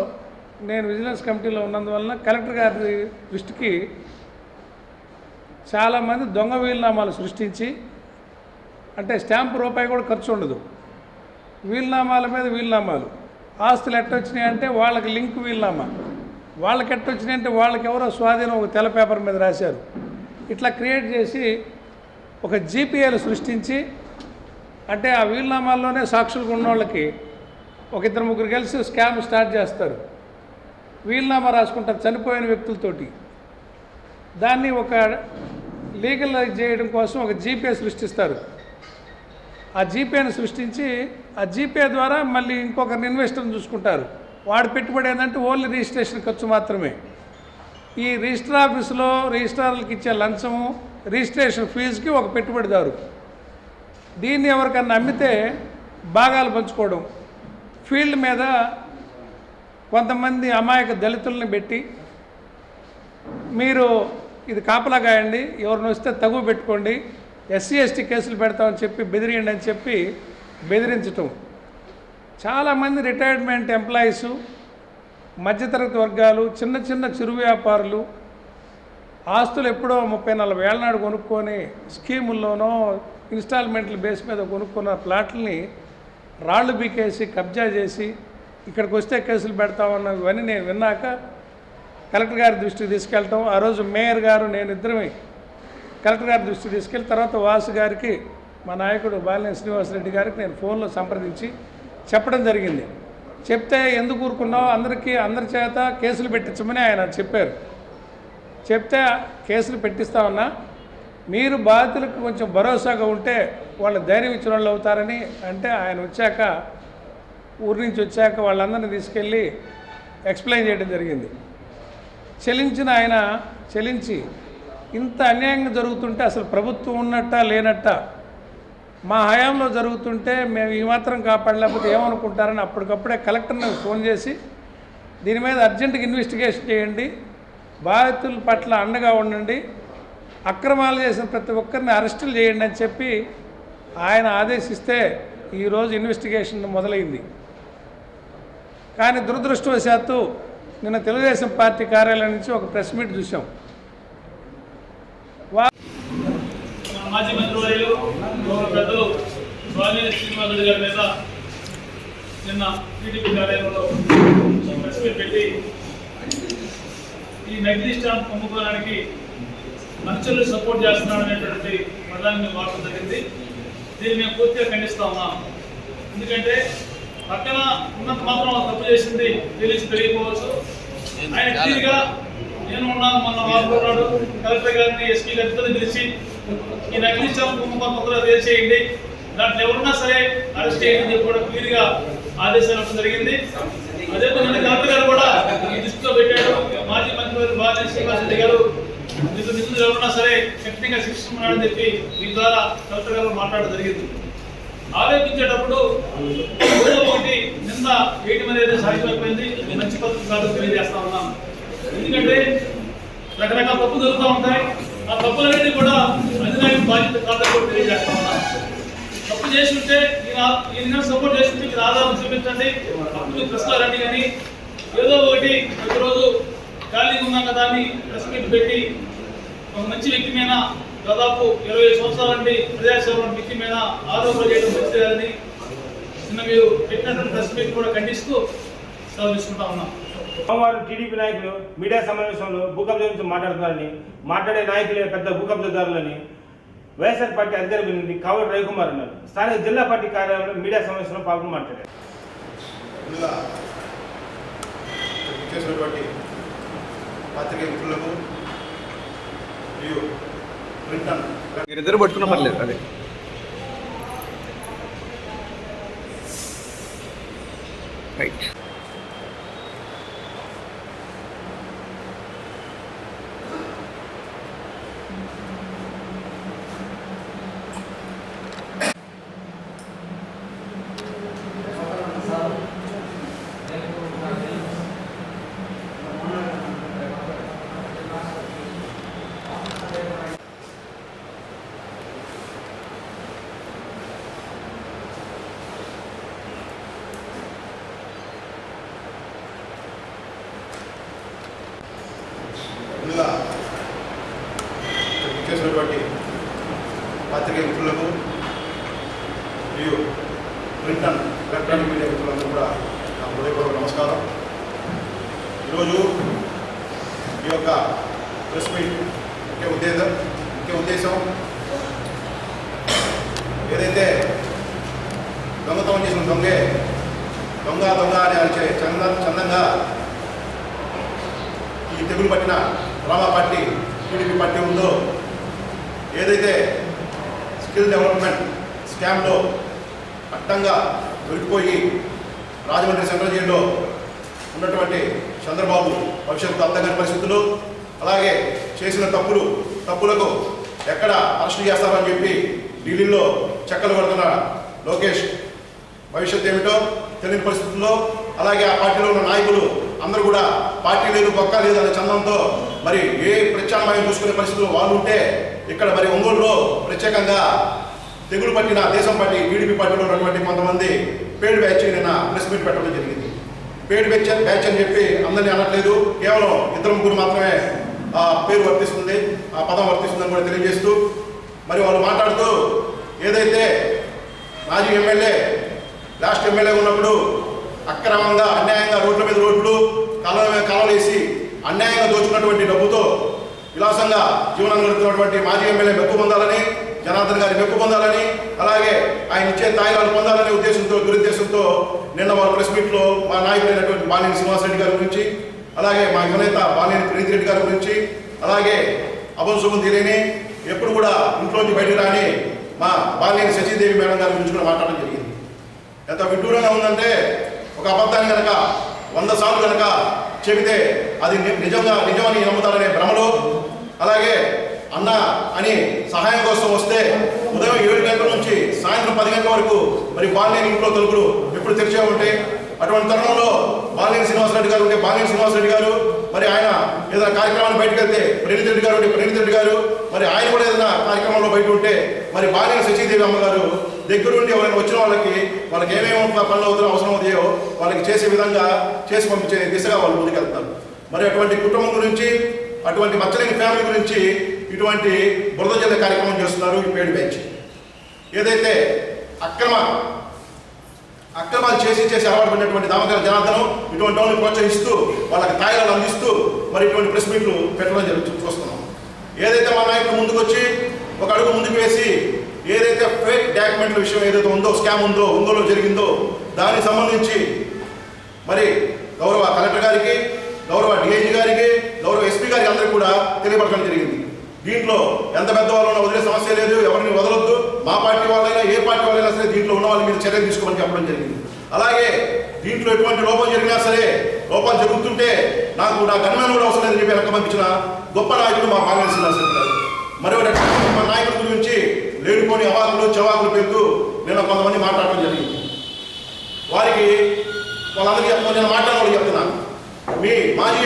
నేను విజిలెన్స్ కమిటీలో ఉన్నందువలన కలెక్టర్ గారి దృష్టికి చాలామంది దొంగ వీలునామాలు సృష్టించి, అంటే స్టాంపు రూపాయి కూడా ఖర్చు ఉండదు, వీలునామాల మీద వీలునామాలు, ఆస్తులు ఎట్టొచ్చినాయి అంటే వాళ్ళకి లింక్ వీలునామా, వాళ్ళకి ఎట్టొచ్చినాయి అంటే వాళ్ళకి ఎవరో స్వాధీనం ఒక తెల్ల పేపర్ మీద రాశారు. ఇట్లా క్రియేట్ చేసి ఒక జీపీఏలు సృష్టించి, అంటే ఆ వీలునామాల్లోనే సాక్షులుగా ఉన్న వాళ్ళకి 2-3 కలిసి స్కామ్ స్టార్ట్ చేస్తారు. వీలునామా రాసుకుంటారు చనిపోయిన వ్యక్తులతోటి. దాన్ని ఒక లీగలైజ్ చేయడం కోసం ఒక జీపే సృష్టిస్తారు. ఆ జీపేని సృష్టించి ఆ జీపే ద్వారా మళ్ళీ ఇంకొకరిని ఇన్వెస్టర్ని చూసుకుంటారు. వాడు పెట్టుబడి ఏంటంటే ఓన్లీ రిజిస్ట్రేషన్ ఖర్చు మాత్రమే. ఈ రిజిస్టర్ ఆఫీసులో రిజిస్ట్రార్లకు ఇచ్చే లంచము, రిజిస్ట్రేషన్ ఫీజుకి ఒక పెట్టుబడిదారు. దీన్ని ఎవరికన్నా అమ్మితే భాగాలు పంచుకోవడం. ఫీల్డ్ మీద కొంతమంది అమాయక దళితుల్ని పెట్టి మీరు ఇది కాపలా కాయండి, ఎవరిని వస్తే తగువ పెట్టుకోండి, ఎస్సీ ఎస్టీ కేసులు పెడతామని చెప్పి బెదిరియండి అని చెప్పి బెదిరించటం. చాలామంది రిటైర్మెంట్ ఎంప్లాయీసు, మధ్యతరగతి వర్గాలు, చిన్న చిన్న చిరు వ్యాపారులు ఆస్తులు ఎప్పుడో 30-40 ఏళ్ళ నాడు కొనుక్కొని స్కీముల్లోనో ఇన్స్టాల్మెంట్ల బేస్ మీద కొనుక్కున్న ప్లాట్లని రాళ్ళు బీకేసి కబ్జా చేసి ఇక్కడికి వస్తే కేసులు పెడతామన్నవన్నీ నేను విన్నాక కలెక్టర్ గారి దృష్టికి తీసుకెళ్ళటం. ఆ రోజు మేయర్ గారు నేను ఇద్దరమే కలెక్టర్ గారి దృష్టికి తీసుకెళ్ళి తర్వాత వాసు గారికి, మా నాయకుడు బాలినేని శ్రీనివాసరెడ్డి గారికి నేను ఫోన్లో సంప్రదించి చెప్పడం జరిగింది. చెప్తే ఎందుకు ఊరుకున్నావు, అందరి చేత కేసులు పెట్టించమని ఆయన చెప్పారు. చెప్తే కేసులు పెట్టిస్తామన్నా, మీరు బాధితులకు కొంచెం భరోసాగా ఉంటే వాళ్ళు ధైర్యం ఇచ్చిన వాళ్ళు అవుతారని అంటే ఆయన వచ్చాక, ఊరి నుంచి వచ్చాక వాళ్ళందరినీ తీసుకెళ్ళి ఎక్స్ప్లెయిన్ చేయడం జరిగింది. ఆయన చెల్లించి ఇంత అన్యాయంగా జరుగుతుంటే అసలు ప్రభుత్వం ఉన్నట్ట లేనట్ట, మా హయాంలో జరుగుతుంటే మేము ఈ మాత్రం కాపాడలేకపోతే ఏమనుకుంటారని అప్పటికప్పుడే కలెక్టర్ని ఫోన్ చేసి దీని మీద అర్జెంటుగా ఇన్వెస్టిగేషన్ చేయండి, బాధితుల పట్ల అండగా ఉండండి, అక్రమాలు చేసిన ప్రతి ఒక్కరిని అరెస్టులు చేయండి అని చెప్పి ఆయన ఆదేశిస్తే ఈరోజు ఇన్వెస్టిగేషన్ మొదలైంది. కానీ దురదృష్టవశాత్తు నిన్న తెలుగుదేశం పార్టీ కార్యాలయం నుంచి ఒక ప్రెస్ మీట్ చూసాం. మాజీ మంత్రివర్యులు పెద్దలు బాలినేని శ్రీనివాసరెడ్డి గారి మీద నిన్న టీడీపీ కార్యాలయంలో ప్రెస్ మీట్ పెట్టి ఈ నకిలీ స్టాంప్ అమ్ముకోవడానికి మనుషులు సపోర్ట్ చేస్తున్నాడు అనేటువంటి పదాన్ని వాడటం జరిగింది. దీన్ని మేము పూర్తిగా ఖండిస్తా ఉన్నాం. ఎందుకంటే పక్కన ఉన్నంత మాత్రం తప్పు చేసింది తెలియకపోవచ్చు. ఆయన క్లియర్గా నేను ఉన్నాను, మొన్న వాడుకున్నాడు, కలెక్టర్ గారిని ఎస్పీ గారితో పిలిచి ఈ నకిలీ స్టాంప్ కుంభకోణం కొత్తగా తెలియచేయండి, దాంట్లో ఎవరున్నా సరే అరెస్ట్ చేయాలని చెప్పి కూడా క్లియర్గా ఆదేశాలు ఇవ్వడం జరిగింది. అదేవిధంగా కలెక్టర్ గారు కూడా ఈ దృష్టిలో పెట్టాడు. మాజీ మంత్రి బాలినేని శ్రీనివాసరెడ్డి గారు నిధులు ఎవరున్నా సరే ఖచ్చితంగా శిక్షిస్తున్నాడని చెప్పి మీ ద్వారా కలెక్టర్ గారు మాట్లాడడం జరిగింది. ఆలోచించేటప్పుడు ఒకటి నిన్న వేయటం అనేది సాధ్యమైపోయింది. మంచి పద్ధతి కాదు తెలియజేస్తా ఉన్నాం. ఎందుకంటే రకరకాల తప్పులు జరుగుతూ ఉంటాయి. ఆ తప్పులన్నింటినీ కూడా అధికారికి బాధ్యత కాదని కూడా తెలియజేస్తా ఉన్నాం. తప్పు చేసి ఉంటే ఈయన సపోర్ట్ చేస్తుంటే మీరు ఆధారం చూపించండి, అప్పుడు ప్రశ్నలు రండి. కానీ ఏదో ఒకటి ప్రతిరోజు ఖాళీగా ఉన్నాం కదా అని ప్రెస్ మీట్ పెట్టి ఒక మంచి వ్యక్తి మీద దాదాపు 20 సంవత్సరాల నుండి ప్రజాసేవ వ్యక్తి మీద ఆరోపణ చేయడం మంచిదని నిన్న మీరు పెట్టినటువంటి ప్రెస్ మీట్ కూడా ఖండిస్తూ సెలవు తీసుకుంటా ఉన్నాం. సోమవారం టీడీపీ నాయకులు మీడియా సమావేశంలో భూకబ్జా గురించి మాట్లాడుతున్నారని, మాట్లాడే నాయకులే పెద్ద భూకబ్జాదారులని వైఎస్ఆర్ పార్టీ అధికార ప్రతినిధి కావలి రవికుమార్ అన్నారు. స్థానిక జిల్లా పార్టీ కార్యాలయంలో మీడియా సమావేశంలో పాల్గొని మాట్లాడారు. చేసినటువంటి పాత్రికేయ మిత్రులకు మరియు మీరిద్దరు పట్టుకున్న పర్లేదు. అదే రైట్. చేసినటువంటి పాత్రికేయ మిత్రులకు మరియు ప్రింట్ అండ్ ఎలక్ట్రానిక్ మీడియా మిత్రులందరూ కూడా నా హృదయపూర్వక నమస్కారం. ఈరోజు ఈ యొక్క ప్రెస్ మీట్ ముఖ్య ఉద్దేశం ఏదైతే దొంగతనం చేసిన దొంగ అని అరిచే చందంగా ఈ తెగులు పట్టిన డ్రామా పార్టీ టీడీపీ పార్టీ ఉందో, ఏదైతే స్కిల్ డెవలప్మెంట్ స్కామ్లో అడ్డంగా దొరికిపోయి రాజమండ్రి సెంట్రల్ జైల్లో ఉన్నటువంటి చంద్రబాబు భవిష్యత్తు అర్థం కాని పరిస్థితులు, అలాగే చేసిన తప్పులకు ఎక్కడ అరెస్ట్ చేస్తారని చెప్పి ఢిల్లీలో చక్కలు కొడుతున్న లోకేష్ భవిష్యత్తు ఏమిటో తెలియని పరిస్థితుల్లో, అలాగే ఆ పార్టీలో ఉన్న నాయకులు అందరూ కూడా పార్టీ లేదు బొక్క లేదు అనే చందంతో మరి ఏ ప్రత్యామ్నాయం చూసుకునే పరిస్థితుల్లో వాళ్ళు ఉంటే, ఇక్కడ మరి ఒంగోలులో ప్రత్యేకంగా తెగులు పట్టిన దేశం పార్టీ టీడీపీ పార్టీలో ఉన్నటువంటి కొంతమంది పేడ్ బ్యాచ్ నిన్న ప్రెస్ మీట్ పెట్టడం జరిగింది. పేడ్ బ్యాచ్ అని చెప్పి అందరినీ అనట్లేదు, కేవలం 2-3 మాత్రమే ఆ పేరు వర్తిస్తుంది, ఆ పదం వర్తిస్తుందని కూడా తెలియజేస్తూ మరి వాళ్ళు మాట్లాడుతూ ఏదైతే మాజీ ఎమ్మెల్యే లాస్ట్ ఎమ్మెల్యే ఉన్నప్పుడు అక్రమంగా అన్యాయంగా రోడ్ల మీద రోడ్లు కాలువలు వేసి అన్యాయంగా దోచుకున్నటువంటి డబ్బుతో విలాసంగా జీవనం గడుపుతున్నటువంటి మాజీ ఎమ్మెల్యే మెప్పు పొందాలని, జనార్దన్ గారి మెప్పు పొందాలని, అలాగే ఆయన ఇచ్చే తాయిలాలు పొందాలనే దురుద్దేశంతో నిన్న వాళ్ళ ప్రెస్ మీట్లో మా నాయకుడైనటువంటి బాలినేని శ్రీనివాసరెడ్డి గారి గురించి, అలాగే మా యువనేత బాలినేని ప్రీతి రెడ్డి గారి గురించి, అలాగే అభంశుభం తెలియని ఎప్పుడు కూడా ఇంట్లోంచి బయటకు రాని మా బాలినేని శశిదేవి మేడం గారి గురించి కూడా మాట్లాడడం జరిగింది. ఎంత విడ్డూరంగా ఉందంటే, ఒక అబద్ధాన్ని కనుక 100 సార్లు కనుక చెబితే అది నిజమని నమ్ముతారనే భ్రమలో, అలాగే అన్న అని సహాయం కోసం వస్తే ఉదయం 7 గంటల నుంచి సాయంత్రం 10 గంటల వరకు మరి బాలినేని ఇంట్లో తలుపులు ఎప్పుడు తెరిచే ఉంటాయి. అటువంటి తరుణంలో బాలినేని శ్రీనివాసరెడ్డి గారు ఉంటే బాలినేని శ్రీనివాసరెడ్డి గారు, మరి ఆయన ఏదైనా కార్యక్రమాన్ని బయటకు వెళ్తే ప్రణీత్ రెడ్డి గారు ఉంటే ప్రణీత్ రెడ్డి గారు, మరి ఆయన కూడా ఏదైనా కార్యక్రమంలో బయట ఉంటే మరి బాలినేని శశిదేవి అమ్మగారు దగ్గరుండి ఎవరైనా వచ్చిన వాళ్ళకి ఏమేమి పనులు అవుతారో అవసరం అవుతాయో వాళ్ళకి చేసే విధంగా చేసి పంపించే దిశగా వాళ్ళు ముందుకెళ్తారు. మరి అటువంటి కుటుంబం గురించి, అటువంటి మచ్చలేని ఫ్యామిలీ గురించి ఇటువంటి బురద జల్లే కార్యక్రమం చేస్తున్నారు ఈ పేడ్ బ్యాచ్. ఏదైతే అక్రమాలు చేసి అలవాటు పడినటువంటి దామకర జనార్దనం ఇటువంటి వాళ్ళని ప్రోత్సహిస్తూ వాళ్ళకి తాయిలాలు అందిస్తూ మరి ఇటువంటి ప్రెస్ మీట్లు పెట్టడం జరుగుతుంది చూస్తున్నాం. ఏదైతే మా నాయకులు ముందుకు వచ్చి ఒక అడుగు ముందుకు వేసి ఏదైతే ఫేక్ డాక్యుమెంట్ల విషయం ఏదైతే ఉందో, స్కామ్ ఉందో, ఒంగోలులో జరిగిందో దానికి సంబంధించి మరి గౌరవ కలెక్టర్ గారికి, గౌరవ డిఐజీ గారికి, గౌరవ ఎస్పీ గారికి అందరికీ కూడా తెలియపడడం జరిగింది. దీంట్లో ఎంత పెద్దవాళ్ళైనా వదిలే సమస్య లేదు, ఎవరిని వదలొద్దు. మా పార్టీ వాళ్ళైనా ఏ పార్టీ వాళ్ళైనా సరే దీంట్లో ఉన్న వాళ్ళ మీద చర్యలు తీసుకోమని చెప్పడం జరిగింది. అలాగే దీంట్లో ఎటువంటి లోపం జరిగినా సరే, లోపాలు జరుగుతుంటే నాకు నా గన్మెన్ కూడా అవసరం లేదని చెప్పి వెనక పంపించిన గొప్ప నాయకుడు మా పార్లమెంట్ శ్రీనివాసరెడ్డి గారు. మరి మా నాయకుల గురించి లేనిపోని అవాకులు చవాకులు పెడుతూ నేను కొంతమంది మాట్లాడడం జరిగింది. వారికి వాళ్ళందరికీ నేను మాట్లాడిన వాళ్ళు చెప్తున్నాను, మీ మాజీ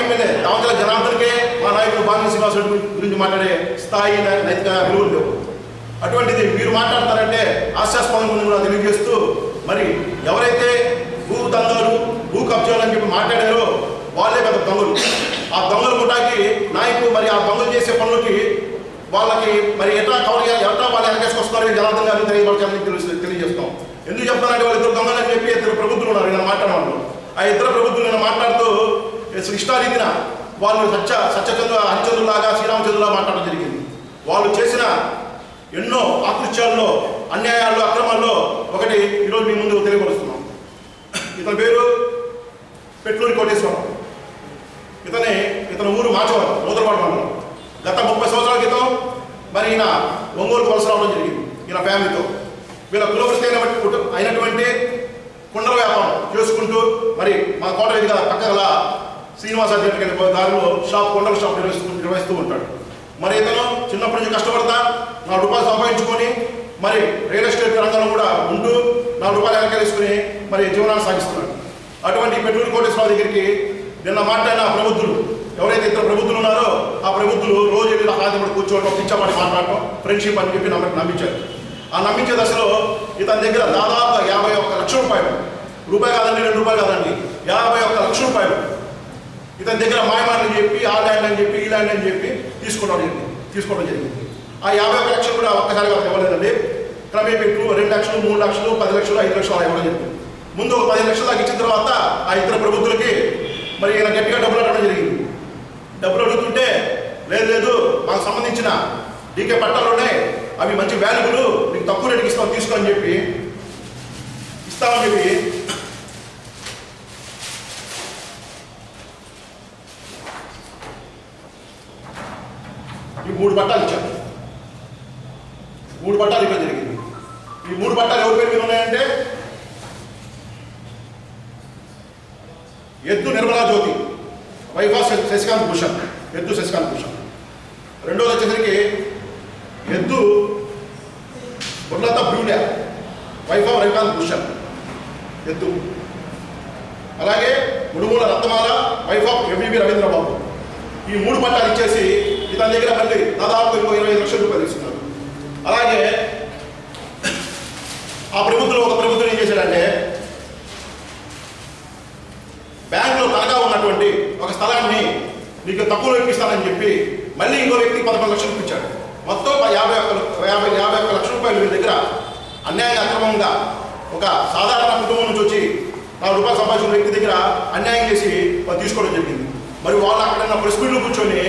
ఎమ్మెల్యే దామచల జనార్దన్కే మా నాయకుడు పార్లమెంట్ శ్రీనివాసరెడ్డి గురించి మాట్లాడే స్థాయి నైతిక విలువలు లేవు. అటువంటిది మీరు మాట్లాడతారంటే హాస్యాస్పదంగా కూడా తెలియజేస్తూ, మరి ఎవరైతే భూ దందాలు భూ కబ్జాలు అని చెప్పి మాట్లాడారో వాళ్ళే పెద్ద దొంగలు. ఆ దొంగల ముఠాకి నాయకులు మరి ఆ దొంగలు చేసే పనులకి వాళ్ళకి మరి ఎట్లా వాళ్ళు వెనకేసుకొస్తున్నారో జనార్దన్ గారిని తెలియజేస్తాం. ఎందుకు చెప్తానంటే వాళ్ళు ఇద్దరు దొంగలు అని చెప్పి ఇద్దరు ప్రభుత్వం ఉన్నారు నేను మాట్లాడేవాళ్ళు. ఆ ఇద్దరు ప్రభుత్వం నేను మాట్లాడుతూ ఇష్టారీతిన వాళ్ళు సత్యచంద్ర హరిచంద్రులాగా శ్రీరామచంద్రులా మాట్లాడడం జరిగింది. వాళ్ళు చేసిన ఎన్నో ఆకృత్యాల్లో అన్యాయాల్లో అక్రమాల్లో ఒకటి ఈరోజు మీ ముందు తెలియపరుస్తున్నాం. ఇతని పేరు పెట్లూరి కోటేశ్వరరావు. ఇతని ఊరు మాచవరం, నూతలపాడు మండలం. గత 30 సంవత్సరాల క్రితం మరి ఈయన ఒంగోలుకు వలస రావడం జరిగింది ఈయన ఫ్యామిలీతో. వీళ్ళ కులవృత్తి అయినటువంటి కుండల వ్యాపారం చేసుకుంటూ మరి మా కోట వేదిక పక్కగల శ్రీనివాస థియేటర్కి దారిలో కుండల షాప్ నిర్వహిస్తూ ఉంటాడు. మరి ఇతను చిన్నప్పటి నుంచి కష్టపడతా ₹4 సంపాదించుకొని మరి రియల్ ఎస్టేట్ రంగంలో కూడా ఉంటూ ₹4 వెనకేసుకుని మరి జీవనాన్ని సాగిస్తున్నాడు. అటువంటి పెట్లూరి కోటేశ్వరరావు దగ్గరికి నిన్న మాట్లాడిన ప్రబుద్ధులు ఎవరైతే ఇద్దరు ప్రబుద్ధులు ఉన్నారో ఆ ప్రబుద్ధులు రోజు వెళ్ళి హాజరు కూర్చోవడం, పిచ్చాపాటి మాట్లాడటం, ఫ్రెండ్షిప్ అని చెప్పి నమ్మించారు. ఆ నమ్మించే దశలో ఇతని దగ్గర దాదాపుగా ₹51 లక్షల రూపాయలు కాదండి, ₹2 కాదండి, ₹51 లక్షల ఇతని దగ్గర మాయమాటలు చెప్పి ఆ ల్యాండ్ అని చెప్పి ఈ ల్యాండ్ అని చెప్పి తీసుకోవడం జరిగింది. ఆ 51 లక్షలు కూడా ఒక్కసారిగా ఇవ్వలేదండి. క్రమేపీ 2 లక్షలు, 3 లక్షలు, 10 లక్షలు, 5 లక్షలు అలా ఇవ్వడం జరిగింది. ముందు ఒక 15 లక్షలు దాకా ఇచ్చిన తర్వాత ఆ ఇతర ప్రభుత్వాలకి మరి ఈయన గట్టిగా డబ్బులు అడగడం జరిగింది. డబ్బులు అడుగుతుంటే లేదు మాకు సంబంధించిన డీకే పట్టాలునే అవి మంచి వాల్యుబుల్, నీకు తక్కువ రేటుకి ఇస్తామని తీసుకోని చెప్పి ఈ 3 పట్టాలు ఇచ్చారు. 3 పట్టాలు ఇవ్వడం జరిగింది. ఈ 3 పట్టాలు ఎవరి పేరు మీద ఉన్నాయంటే ఎద్దు నిర్మలా జ్యోతి, వైఫ్ ఆఫ్ శశికాంత్ భూషణ్, ఎద్దు శశికాంత్ భూషణ్. రెండోది వచ్చేసరికి ఎద్దు బుర్లత బ్యూడా, వైఫ్ ఆఫ్ రవికాంత్ భూషణ్ ఎద్దు. అలాగే ముడుమూల రత్నమాల, వైఫ్ ఆఫ్ ఎంబీబీ రవీంద్రబాబు. ఈ 3 పట్టాలు ఇచ్చేసి ఇతని దగ్గర మళ్ళీ దాదాపు ఇంకో ₹25 లక్షలు తీసుకున్నారు. అలాగే ఆ ప్రభుత్వం ఒక ప్రభుత్వం ఏం చేశాడంటే బ్యాంకులో తనగా ఉన్నటువంటి ఒక స్థలాన్ని నీకు తక్కువ ఇప్పిస్తానని చెప్పి మళ్ళీ ఇంకో వ్యక్తికి 11 లక్షలు ఇప్పించాడు. మొత్తం 51 లక్షల రూపాయలు వీళ్ళ దగ్గర అన్యాయంగా అక్రమంగా ఒక సాధారణ కుటుంబం నుంచి వచ్చి ₹4 సంపాదించిన వ్యక్తి దగ్గర అన్యాయం చేసి తీసుకోవడం జరిగింది. మరి వాళ్ళు అక్కడ ప్రెస్ మీట్లో కూర్చొని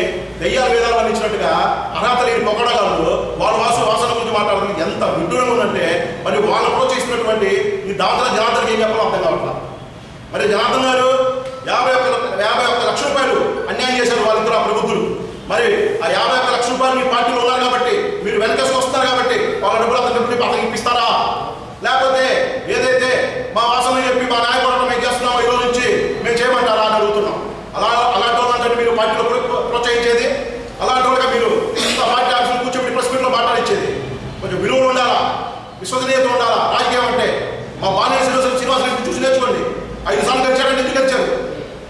దయ్యాల వేదాలు అందించినట్టుగా అర్హత లేని పొగడగాళ్ళు వాళ్ళ వాసన గురించి మాట్లాడడం ఎంత విడ్డూరంగా ఉందంటే మరి వాళ్ళు ప్రోత్సహిస్తున్నటువంటి ఈ దాంతో జనార్దన్కి ఏం చెప్పాలో అర్థం కావట్లా. మరి జనార్దన్ గారు 51 లక్షల రూపాయలు అన్యాయం చేశారు వాళ్ళిద్దరు ఆ ప్రభుత్వులు. మరి ఆ 51 లక్షల రూపాయలు మీ పార్టీలో ఉన్నారు కాబట్టి, మీరు వెనకేసి వస్తున్నారు కాబట్టి వాళ్ళ డబ్బులు అతనికి ఇప్పిస్తారా? లేకపోతే ఏదైతే మా వాసన చెప్పి మా నాయకుడు మేము చేస్తున్నామో ఈ రోజు నుంచి మేము చేయమంటారా అని అడుగుతున్నాం. అలాంటి వాళ్ళంటే మీరు పార్టీలో ప్రోత్సహించేది, అలాంటి వాళ్ళగా మీరు పార్టీ ఆఫీసులు కూర్చోబెట్టి ప్రెస్ మీట్లో మాట్లాడించేది. కొంచెం విలువలు ఉండాలా, విశ్వసనీయత ఉండాలా. రాజకీయం అంటే మా బాలినేని శ్రీనివాసరెడ్డి చూసి నేర్చుకోండి. 5 సార్లు గెలిచారంటే ఎందుకు గెలిచారు?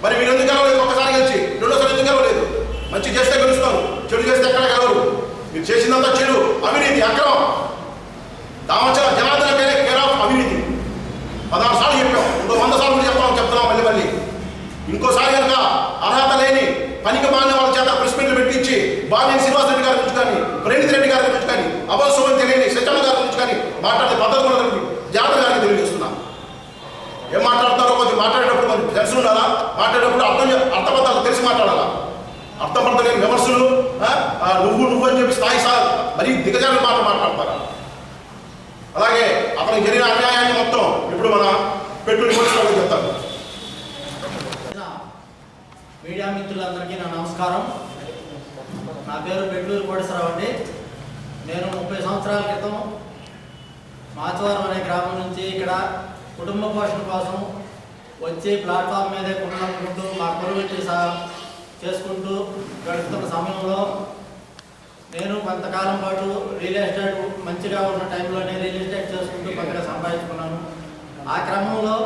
మరి మీరు ఎందుకు గెలవలేదు? ఒక్కసారి గెలిచి రెండోసారి ఎందుకు గెలవలేదు? మంచి చేస్తే గెలుస్తారు, చెడు చేస్తే ఎక్కడ గెలవరు. మీరు చేసిందంతా చెడు, అవినీతి, అక్రమం. దామచల జనార్దన్ కేర్ ఆఫ్ అవినీతి 16 సార్లు చెప్పాం, ఇంకో 100 సార్లు చెప్తున్నాం మళ్ళీ. ఇంకోసారి కనుక అర్హత లేని పనికి మాలిన వాళ్ళ చేత ప్రెస్ మీట్లు పెట్టించి బాలినేని శ్రీనివాసరెడ్డి గారి గురించి కానీ, ప్రేణిత్ రెడ్డి గారి గురించి కానీ, అబద్ధం తెలియని సత్యమ్మ గారి గురించి కానీ మాట్లాడే పద్ధతి కూడా జాగ్రత్త గారికి తెలియజేస్తున్నా. ఏం మాట్లాడతారో కొంచెం మాట్లాడేటప్పుడు కొంచెం తెలిసి ఉండాలా. మాట్లాడేటప్పుడు అర్థబద్ధాలు తెలిసి మాట్లాడాలా. అర్థపడతలేని విమర్శలు, నువ్వు అని చెప్పి స్థాయి సార్ మరీ దిగజారి మాట్లాడతారా? అలాగే అతనికి జరిగిన అన్యాయాన్ని మొత్తం ఇప్పుడు మన పెట్టుబడి కోర్సులో చెప్తారు. మీడియా మిత్రులందరికీ నా నమస్కారం. నా పేరు బెడ్లూరు కోటేశ్వరరావు అండి. నేను 30 సంవత్సరాల క్రితం మాచవరం అనే గ్రామం నుంచి ఇక్కడ కుటుంబ పోషణ కోసం వచ్చి ప్లాట్ఫామ్ మీదే కుంటుకుంటూ మా కొలువుకి చేసుకుంటూ గడుపుతున్న సమయంలో నేను కొంతకాలం పాటు రియల్ ఎస్టేట్ మంచిగా ఉన్న టైంలోనే రియల్ ఎస్టేట్ చేసుకుంటూ కొద్దిగా సంపాదించుకున్నాను. ఆ క్రమంలో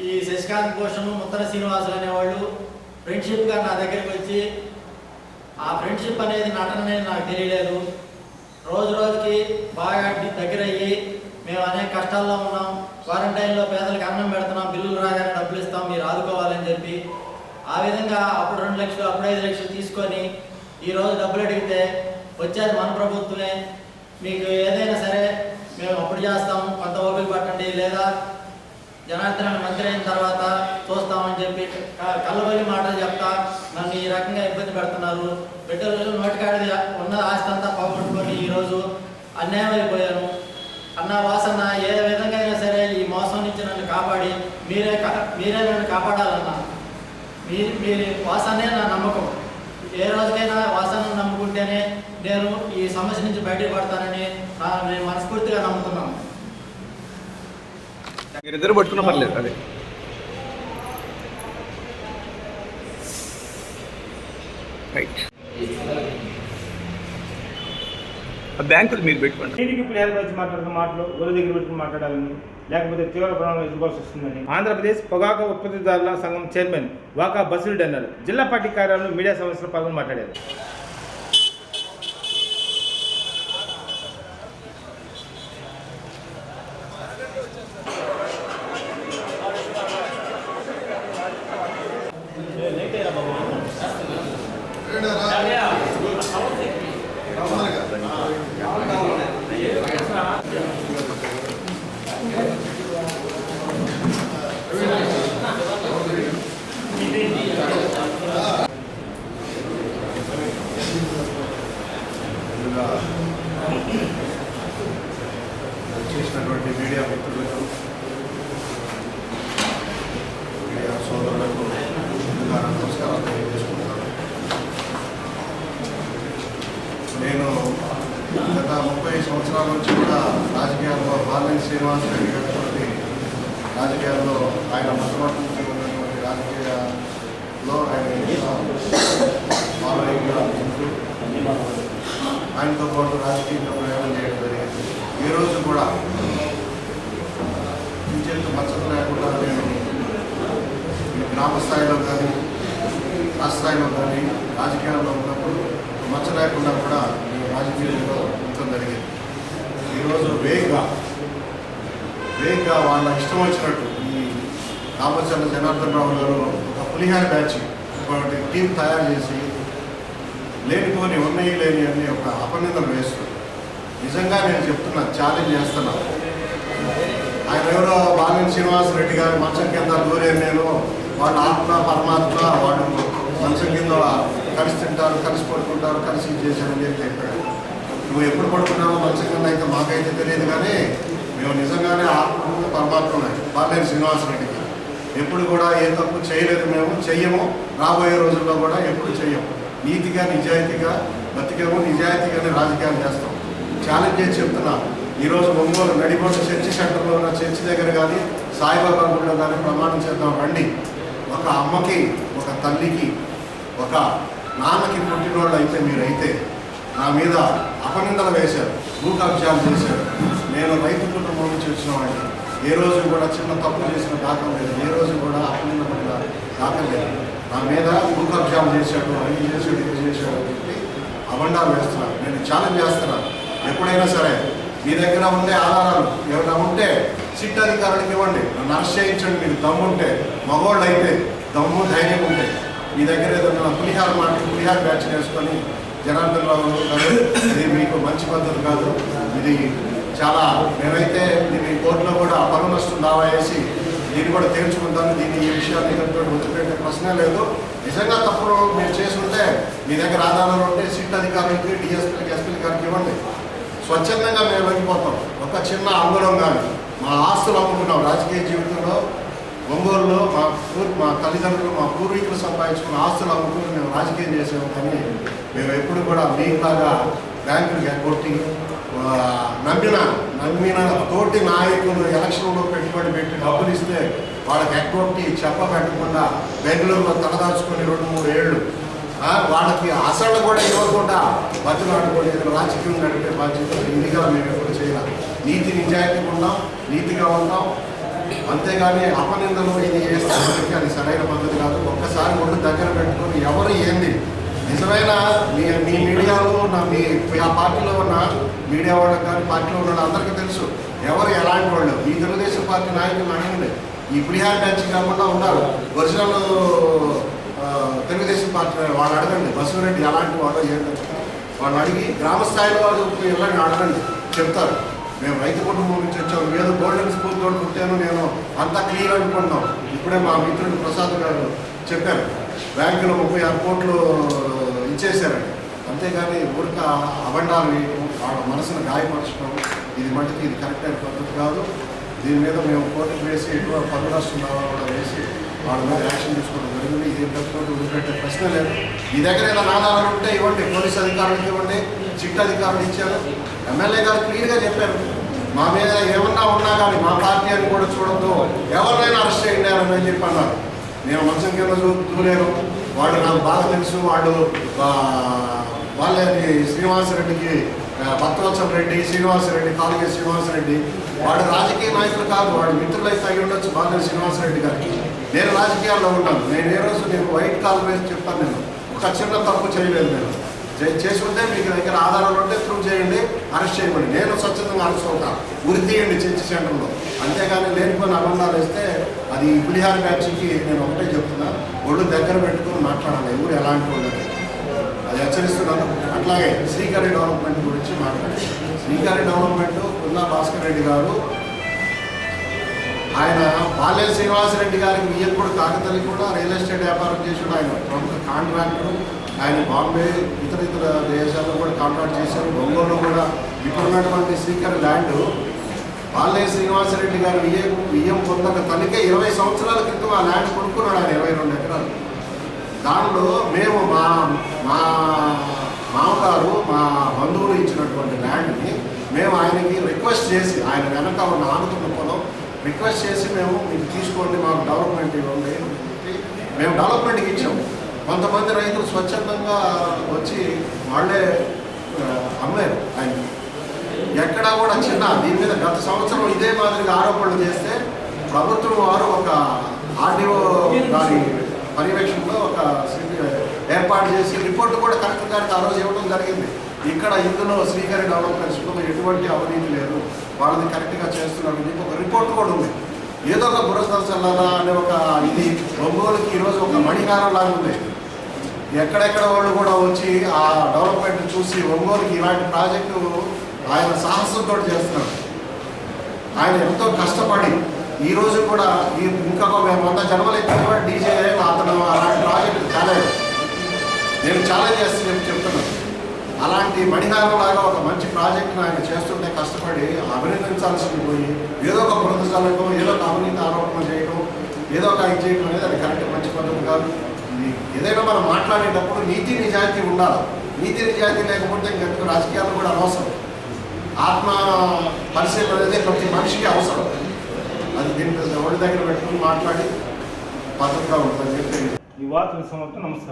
ఈ శశికాంత్ భూషణ్, ముత్తన శ్రీనివాసులు అనేవాళ్ళు ఫ్రెండ్షిప్గా నా దగ్గరికి వచ్చి, ఆ ఫ్రెండ్షిప్ అనేది నటన అనేది నాకు తెలియలేదు. రోజు రోజుకి బాగా దగ్గర అయ్యి మేము అనేక కష్టాల్లో ఉన్నాం, క్వారంటైన్లో పేదలకు అన్నం పెడుతున్నాం, బిల్లులు రాగానే డబ్బులు ఇస్తాం, మీరు ఆదుకోవాలని చెప్పి ఆ విధంగా అప్పుడు 2 లక్షలు అప్పుడు 5 లక్షలు తీసుకొని ఈరోజు డబ్బులు అడిగితే వచ్చేది మన ప్రభుత్వమే, మీకు ఏదైనా సరే మేము అప్పుడు చేస్తాము, కొంత ఓపిక పట్టండి, లేదా జనార్దన్ మంత్రి అయిన తర్వాత చూస్తామని చెప్పి కళ్ళబొల్లి మాటలు చెప్తా నన్ను ఈ రకంగా ఇబ్బంది పెడుతున్నారు. బిడ్డలు నోటికాడి ఉన్న ఆస్తి అంతా పోగొట్టుకొని ఈరోజు అన్యాయం అయిపోయాను. అన్న వాసన్న ఏ విధంగా అయినా సరే ఈ మోసం నుంచి నన్ను కాపాడి మీరే నన్ను కాపాడాలన్నా. మీరు వాసనే నా నమ్మకం. ఏ రోజుకైనా వాసనను నమ్ముకుంటేనే నేను ఈ సమస్య నుంచి బయటపడతానని నేను మనస్ఫూర్తిగా నమ్ముతున్నాను. మీరిద్దరు పట్టుకున్న పర్లేదు. అదే రైట్. ఆ బ్యాంకులు మీరు పెట్టుకోండి. టీడీపీ ప్లేయర్ వచ్చి మాట్లాడుతున్న మాటలు ఒళ్ళు దగ్గర పెట్టుకుని మాట్లాడాలని, లేకపోతే తీవ్ర ప్రమాణం ఎదుర్కోవాల్సి వస్తుందని ఆంధ్రప్రదేశ్ పొగాకు ఉత్పత్తిదారుల సంఘం చైర్మన్ వాకా బసిరెడ్డి అన్నారు. జిల్లా పార్టీ కార్యాలయంలో మీడియా సమావేశంలో పాల్గొని మాట్లాడారు. చేసినటువంటి మీడియా మిత్రులకు, మీడియా సోదరులకు ముందుగా నమస్కారాలు తెలియజేసుకుంటాను. నేను గత 30 సంవత్సరాల నుంచి కూడా రాజకీయాల్లో బాలినేని శ్రీనివాస్ రెడ్డి గారి రాజకీయాల్లో ఆయన మొట్టమొదటి ఉన్నటువంటి రాజకీయాల్లో ఆయన ఫాలోయింగ్గా ఉంటూ ఆయనతో పాటు రాజకీయంగా ప్రయాణం చేయడం జరిగింది. ఈరోజు కూడా ఇంచెంత మచ్చలు లేకుండా నేను గ్రామ స్థాయిలో కానీ రాష్ట్ర స్థాయిలో కానీ రాజకీయాల్లో ఉన్నప్పుడు మచ్చ లేకుండా కూడా ఈ రాజకీయాల్లో ఉండటం జరిగింది. ఈరోజు వేగ్గా వాళ్ళ ఇష్టం వచ్చినట్టు ఈ రామచంద్ర జనార్దన్ రావు గారు ఒక పులిహార బ్యాచ్ ఒకటి టీం తయారు చేసి లేనిపోని ఉన్నాయి లేని అన్ని ఒక అపనిందలు వేస్తూ, నిజంగా నేను చెప్తున్నా, ఛాలెంజ్ చేస్తున్నా. ఆయన ఎవరో బాలినేని శ్రీనివాస్ రెడ్డి గారు మంచం కింద దూరే నేను వాళ్ళ ఆత్మ పరమాత్మ వాడు మంచం కింద కలిసి తింటారు, కలిసి పడుకుంటారు, కలిసి చేశారని చెప్పాడు. నువ్వు ఎప్పుడు పడుకున్నావో మంచం కింద అయితే మాకైతే తెలియదు, కానీ మేము నిజంగానే ఆత్మ పరమాత్మ ఉన్నాయి బాలినేని శ్రీనివాస్ రెడ్డికి. ఎప్పుడు కూడా ఏ తప్పు చేయలేదు, మేము చెయ్యము, రాబోయే రోజుల్లో కూడా ఎప్పుడు చెయ్యము. నీతిగా నిజాయితీగా బతికేమో, నిజాయితీగానే రాజకీయాలు చేస్తాం. ఛాలెంజ్ చేసి చెప్తున్నా. ఈరోజు ఒంగోలు నడిబొట్టు చర్చి సెంటర్లో ఉన్న చర్చి దగ్గర కానీ సాయిబాబా గుడిలో కానీ ప్రమాణం చేద్దాం రండి. ఒక అమ్మకి, ఒక తల్లికి, ఒక నాన్నకి పుట్టినోళ్ళు అయితే మీరైతే నా మీద అపనిందలు వేశారు, భూ కబ్జాలు చేశారు. నేను రైతు కుటుంబం నుంచి వచ్చిన వాడిని. ఏ రోజు కూడా చిన్న తప్పు చేసిన దాఖలు లేదు, ఏ రోజు కూడా అపనిందపడిన దాఖలు లేదు. నా మీద భూ కబ్జాలు చేశాడు, అవి చేశాడు, ఇది చేశాడు అని చెప్పి అబండాలు వేస్తున్నాను. నేను ఛాలెంజ్ చేస్తున్నాను. ఎప్పుడైనా సరే మీ దగ్గర ఉండే ఆధారాలు ఏమైనా ఉంటే సిట్ అధికారులకు ఇవ్వండి, నన్ను అరెస్ట్ చేయించండి. మీకు దమ్ము ఉంటే, మగవాళ్ళు అయితే దమ్ము ధైర్యం ఉంటే మీ దగ్గర ఏదైనా పులిహార బ్యాచ్ చేసుకొని జనార్దన్ రావు గారు, ఇది మీకు మంచి పద్ధతి కాదు, ఇది చాలా, నేనైతే దీన్ని కోర్టులో కూడా పరువు నష్టం దావా వేసి దీన్ని కూడా తేల్చుకుంటాను. దీన్ని ఈ విషయాన్ని వదిలిపెట్టే ప్రశ్నే లేదు. నిజంగా తప్పుడు మీరు చేసి ఉంటే మీ దగ్గర ఆధారాలు ఉంటే సిట్ అధికారులకి, డిఎస్పీలకి, ఎస్పీల గారికి ఇవ్వండి. స్వచ్ఛందంగా మేము వెళ్ళిపోతాం. ఒక చిన్న అంగుళం కానీ మా ఆస్తులు అమ్ముకున్నాం. రాజకీయ జీవితంలో ఒంగోలులో మా తల్లిదండ్రులు మా పూర్వీకులు సంపాదించుకున్న ఆస్తులు అమ్ముకుని మేము రాజకీయం చేసాము. కానీ మేము ఎప్పుడు కూడా మీలాగా బ్యాంకులు ఎగ్గొట్టి నమ్మిన తోటి నాయకులు ఎలక్షన్లో పెట్టుబడి పెట్టి డబ్బులు ఇస్తే వాళ్ళకి ఎగ్గొట్టి చెప్పబెట్టకుండా బెంగళూరులో తలదాచుకొని 2-3 ఏళ్ళు వాళ్ళకి అసలు కూడా ఇవ్వకుండా బతులాడుకొని రాజకీయం నడిపే బాధ్యత ఇదిగా మేము ఎప్పుడు చేయాలి. నీతి నిజాయితీగా ఉన్నాం, నీతిగా ఉంటాం. అంతేగాని అపనిందలు ఇది చేస్తే అది సరైన పద్ధతి కాదు. ఒక్కసారి ఒళ్ళు దగ్గర పెట్టుకొని ఎవరు ఏంది నిజమైన మీ మీడియాలో మీ ఆ పార్టీలో ఉన్న మీడియా వాళ్ళకి కానీ పార్టీలో ఉన్న అందరికీ తెలుసు ఎవరు ఎలాంటి వాళ్ళు. ఈ తెలుగుదేశం పార్టీ నాయకులు అడగండి. ఈ పులిహార్ బ్యాచ్ కాకుండా ఉన్నారు ఒరిజినల్ తెలుగుదేశం పార్టీ వాళ్ళు అడగండి. బసవరెడ్డి ఎలాంటి వాడు ఏంటంటే వాళ్ళు అడిగి గ్రామ స్థాయిలో వెళ్ళండి అడగండి, చెప్తారు. మేము రైతు కుటుంబం నుంచి వచ్చాము, ఏదో గోల్డెన్ స్కూల్ తోటి పుట్టాను నేను అంతా క్లియర్ అనుకుంటాం. ఇప్పుడే మా మిత్రుడు ప్రసాద్ గారు చెప్పారు బ్యాంకులో 36 కోట్లు ఇచ్చేశారండి. అంతేగాని ఊరిక అబండాలు వేయడం, వాళ్ళ మనసును గాయపరచడం ఇది మటుకు ఇది కరెక్ట్ అయిన పద్ధతి కాదు. దీని మీద మేము కోర్టుకు వేసి ఎటువంటి పన్ను నష్టం కూడా వేసి వాళ్ళ మీద యాక్షన్ తీసుకోవడం జరిగింది. ఇది పెట్టుకుంటూ వదిలిపెట్టే ప్రశ్న లేదు. ఈ దగ్గర ఏదైనా ఆధారాలు ఉంటే ఇవ్వండి, పోలీసు అధికారులకు ఇవ్వండి, చిట్టు అధికారులు ఇచ్చారు. ఎమ్మెల్యే గారు క్లియర్గా చెప్పారు మా మీద ఏమన్నా ఉన్నా కానీ మా పార్టీ అని కూడా చూడద్దు, ఎవరినైనా అరెస్ట్ చేయండి అని చెప్పి అన్నారు. నేను మంచం కింద దూరాను, వాళ్ళు నాకు బాగా తెలుసు. వాళ్ళే శ్రీనివాసరెడ్డికి భక్తవత్సల రెడ్డి, శ్రీనివాసరెడ్డి, కాళిగే శ్రీనివాసరెడ్డి వాడు రాజకీయ నాయకులు కాదు, వాడు మిత్రులైతే అయి ఉండొచ్చు. బాగా శ్రీనివాసరెడ్డి గారికి నేను రాజకీయాల్లో ఉన్నాను. నేను ఏ రోజు నేను వైట్ కాల్ వేసి చెప్తాను, నేను ఒక చిన్న తప్పు చేయలేదు. నేను చేసి ఉంటే మీకు దగ్గర ఆధారాలు ఉంటే ప్రూవ్ చేయండి, అరెస్ట్ చేయండి. నేను స్వచ్ఛందంగా అరెస్ట్ అవుతాను, ఉరి తీయండి చర్చి సెంటర్లో. అంతేగాని లేనిపోయిన అబంధాలు వేస్తే అది పులిహార బ్యాచ్కి నేను ఒకటే చెప్తున్నా, ఒళ్ళు దగ్గర పెట్టుకుని మాట్లాడాలి ఎవరు ఎలాంటి వాళ్ళు అది హెచ్చరిస్తున్నాను. అట్లాగే శ్రీకరి డెవలప్మెంట్ గురించి మాట్లాడాలి. శ్రీకరి డెవలప్మెంట్ పుల్లా భాస్కర్ రెడ్డి గారు ఆయన బాల్య శ్రీనివాసరెడ్డి గారికి వియ్యకుడు కాకతల్లి కూడా రియల్ ఎస్టేట్ వ్యాపారం చేసాడు. ఆయన ప్రముఖ కాంట్రాక్టర్. ఆయన బాంబే ఇతర దేశాల్లో కూడా కాంట్రాక్ట్ చేశారు. ఒంగోలు కూడా ఇప్పుడున్నటువంటి శ్రీకరి ల్యాండ్ బాల్య శ్రీనివాసరెడ్డి గారు వియ్యం పొందక తనకే 20 సంవత్సరాల క్రితం ఆ ల్యాండ్ కొనుక్కున్నాడు ఆయన 22 ఎకరాలు. దానిలో మేము మా మామగారు మా బంధువులు ఇచ్చినటువంటి ల్యాండ్ని మేము ఆయనకి రిక్వెస్ట్ చేసి ఆయన వెనక ఉన్న ఆనుకున్న పొలం రిక్వెస్ట్ చేసి మేము మీకు తీసుకోండి మాకు డెవలప్మెంట్ ఇవ్వండి అని చెప్పి మేము డెవలప్మెంట్కి ఇచ్చాము. కొంతమంది రైతులు స్వచ్ఛందంగా వచ్చి వాళ్ళే అమ్మారు ఆయన. ఎక్కడా కూడా దీని మీద గత సంవత్సరం ఇదే మాదిరిగా ఆరోపణలు చేస్తే ప్రభుత్వం వారు ఒక ఆర్డీఓ దాని పర్యవేక్షణలో ఒక ఏర్పాటు చేసి రిపోర్టు కూడా కలెక్టర్ గారికి ఆ రోజు ఇవ్వడం జరిగింది. ఇందులో శ్రీకరి డెవలప్మెంట్స్లో ఎటువంటి అవినీతి లేదు, వాళ్ళని కరెక్ట్గా చేస్తున్నారని చెప్పి ఒక రిపోర్ట్ కూడా ఉంది. ఏదో ఒక బురదర్శనలా అనే ఒక ఇది ఒంగోలుకి ఈరోజు ఒక మణిహారం లాగా ఉంది. ఎక్కడెక్కడ వాళ్ళు కూడా వచ్చి ఆ డెవలప్మెంట్ చూసి ఒంగోలుకి ఇలాంటి ప్రాజెక్టు ఆయన సాహసంతో చేస్తున్నాడు. ఆయన ఎంతో కష్టపడి ఈరోజు కూడా ఇంకొక 100 జన్మలు ఎక్కిన కూడా డీజే అతను అలాంటి ప్రాజెక్టు కాలేదు. నేను ఛాలెంజ్ చేస్తూ చెప్తున్నాను. అలాంటి మణిహారం లాగా ఒక మంచి ప్రాజెక్టును ఆయన చేస్తుంటే కష్టపడి అభినందించాల్సింది పోయి ఏదో ఒక బృందశాలకు ఏదో ఒక అవినీతి ఆరోపణ చేయడం ఏదో ఒక ఇది చేయడం అనేది అది కరెక్ట్ మంచి పద్ధతి కాదు. ఏదైనా మనం మాట్లాడేటప్పుడు నీతి నిజాయితీ ఉండాలి. నీతి నిజాయితీ లేకపోతే ఇంకా రాజకీయాలు కూడా అనవసరం. ఆత్మ పరిశీలన అనేది ప్రతి మనిషికి అవసరం. అది దీనికి ఒడి దగ్గర పెట్టుకుని మాట్లాడి పద్ధతిగా ఉంటుందని చెప్పి ఈ వార్తల సమర్థం. నమస్కారం.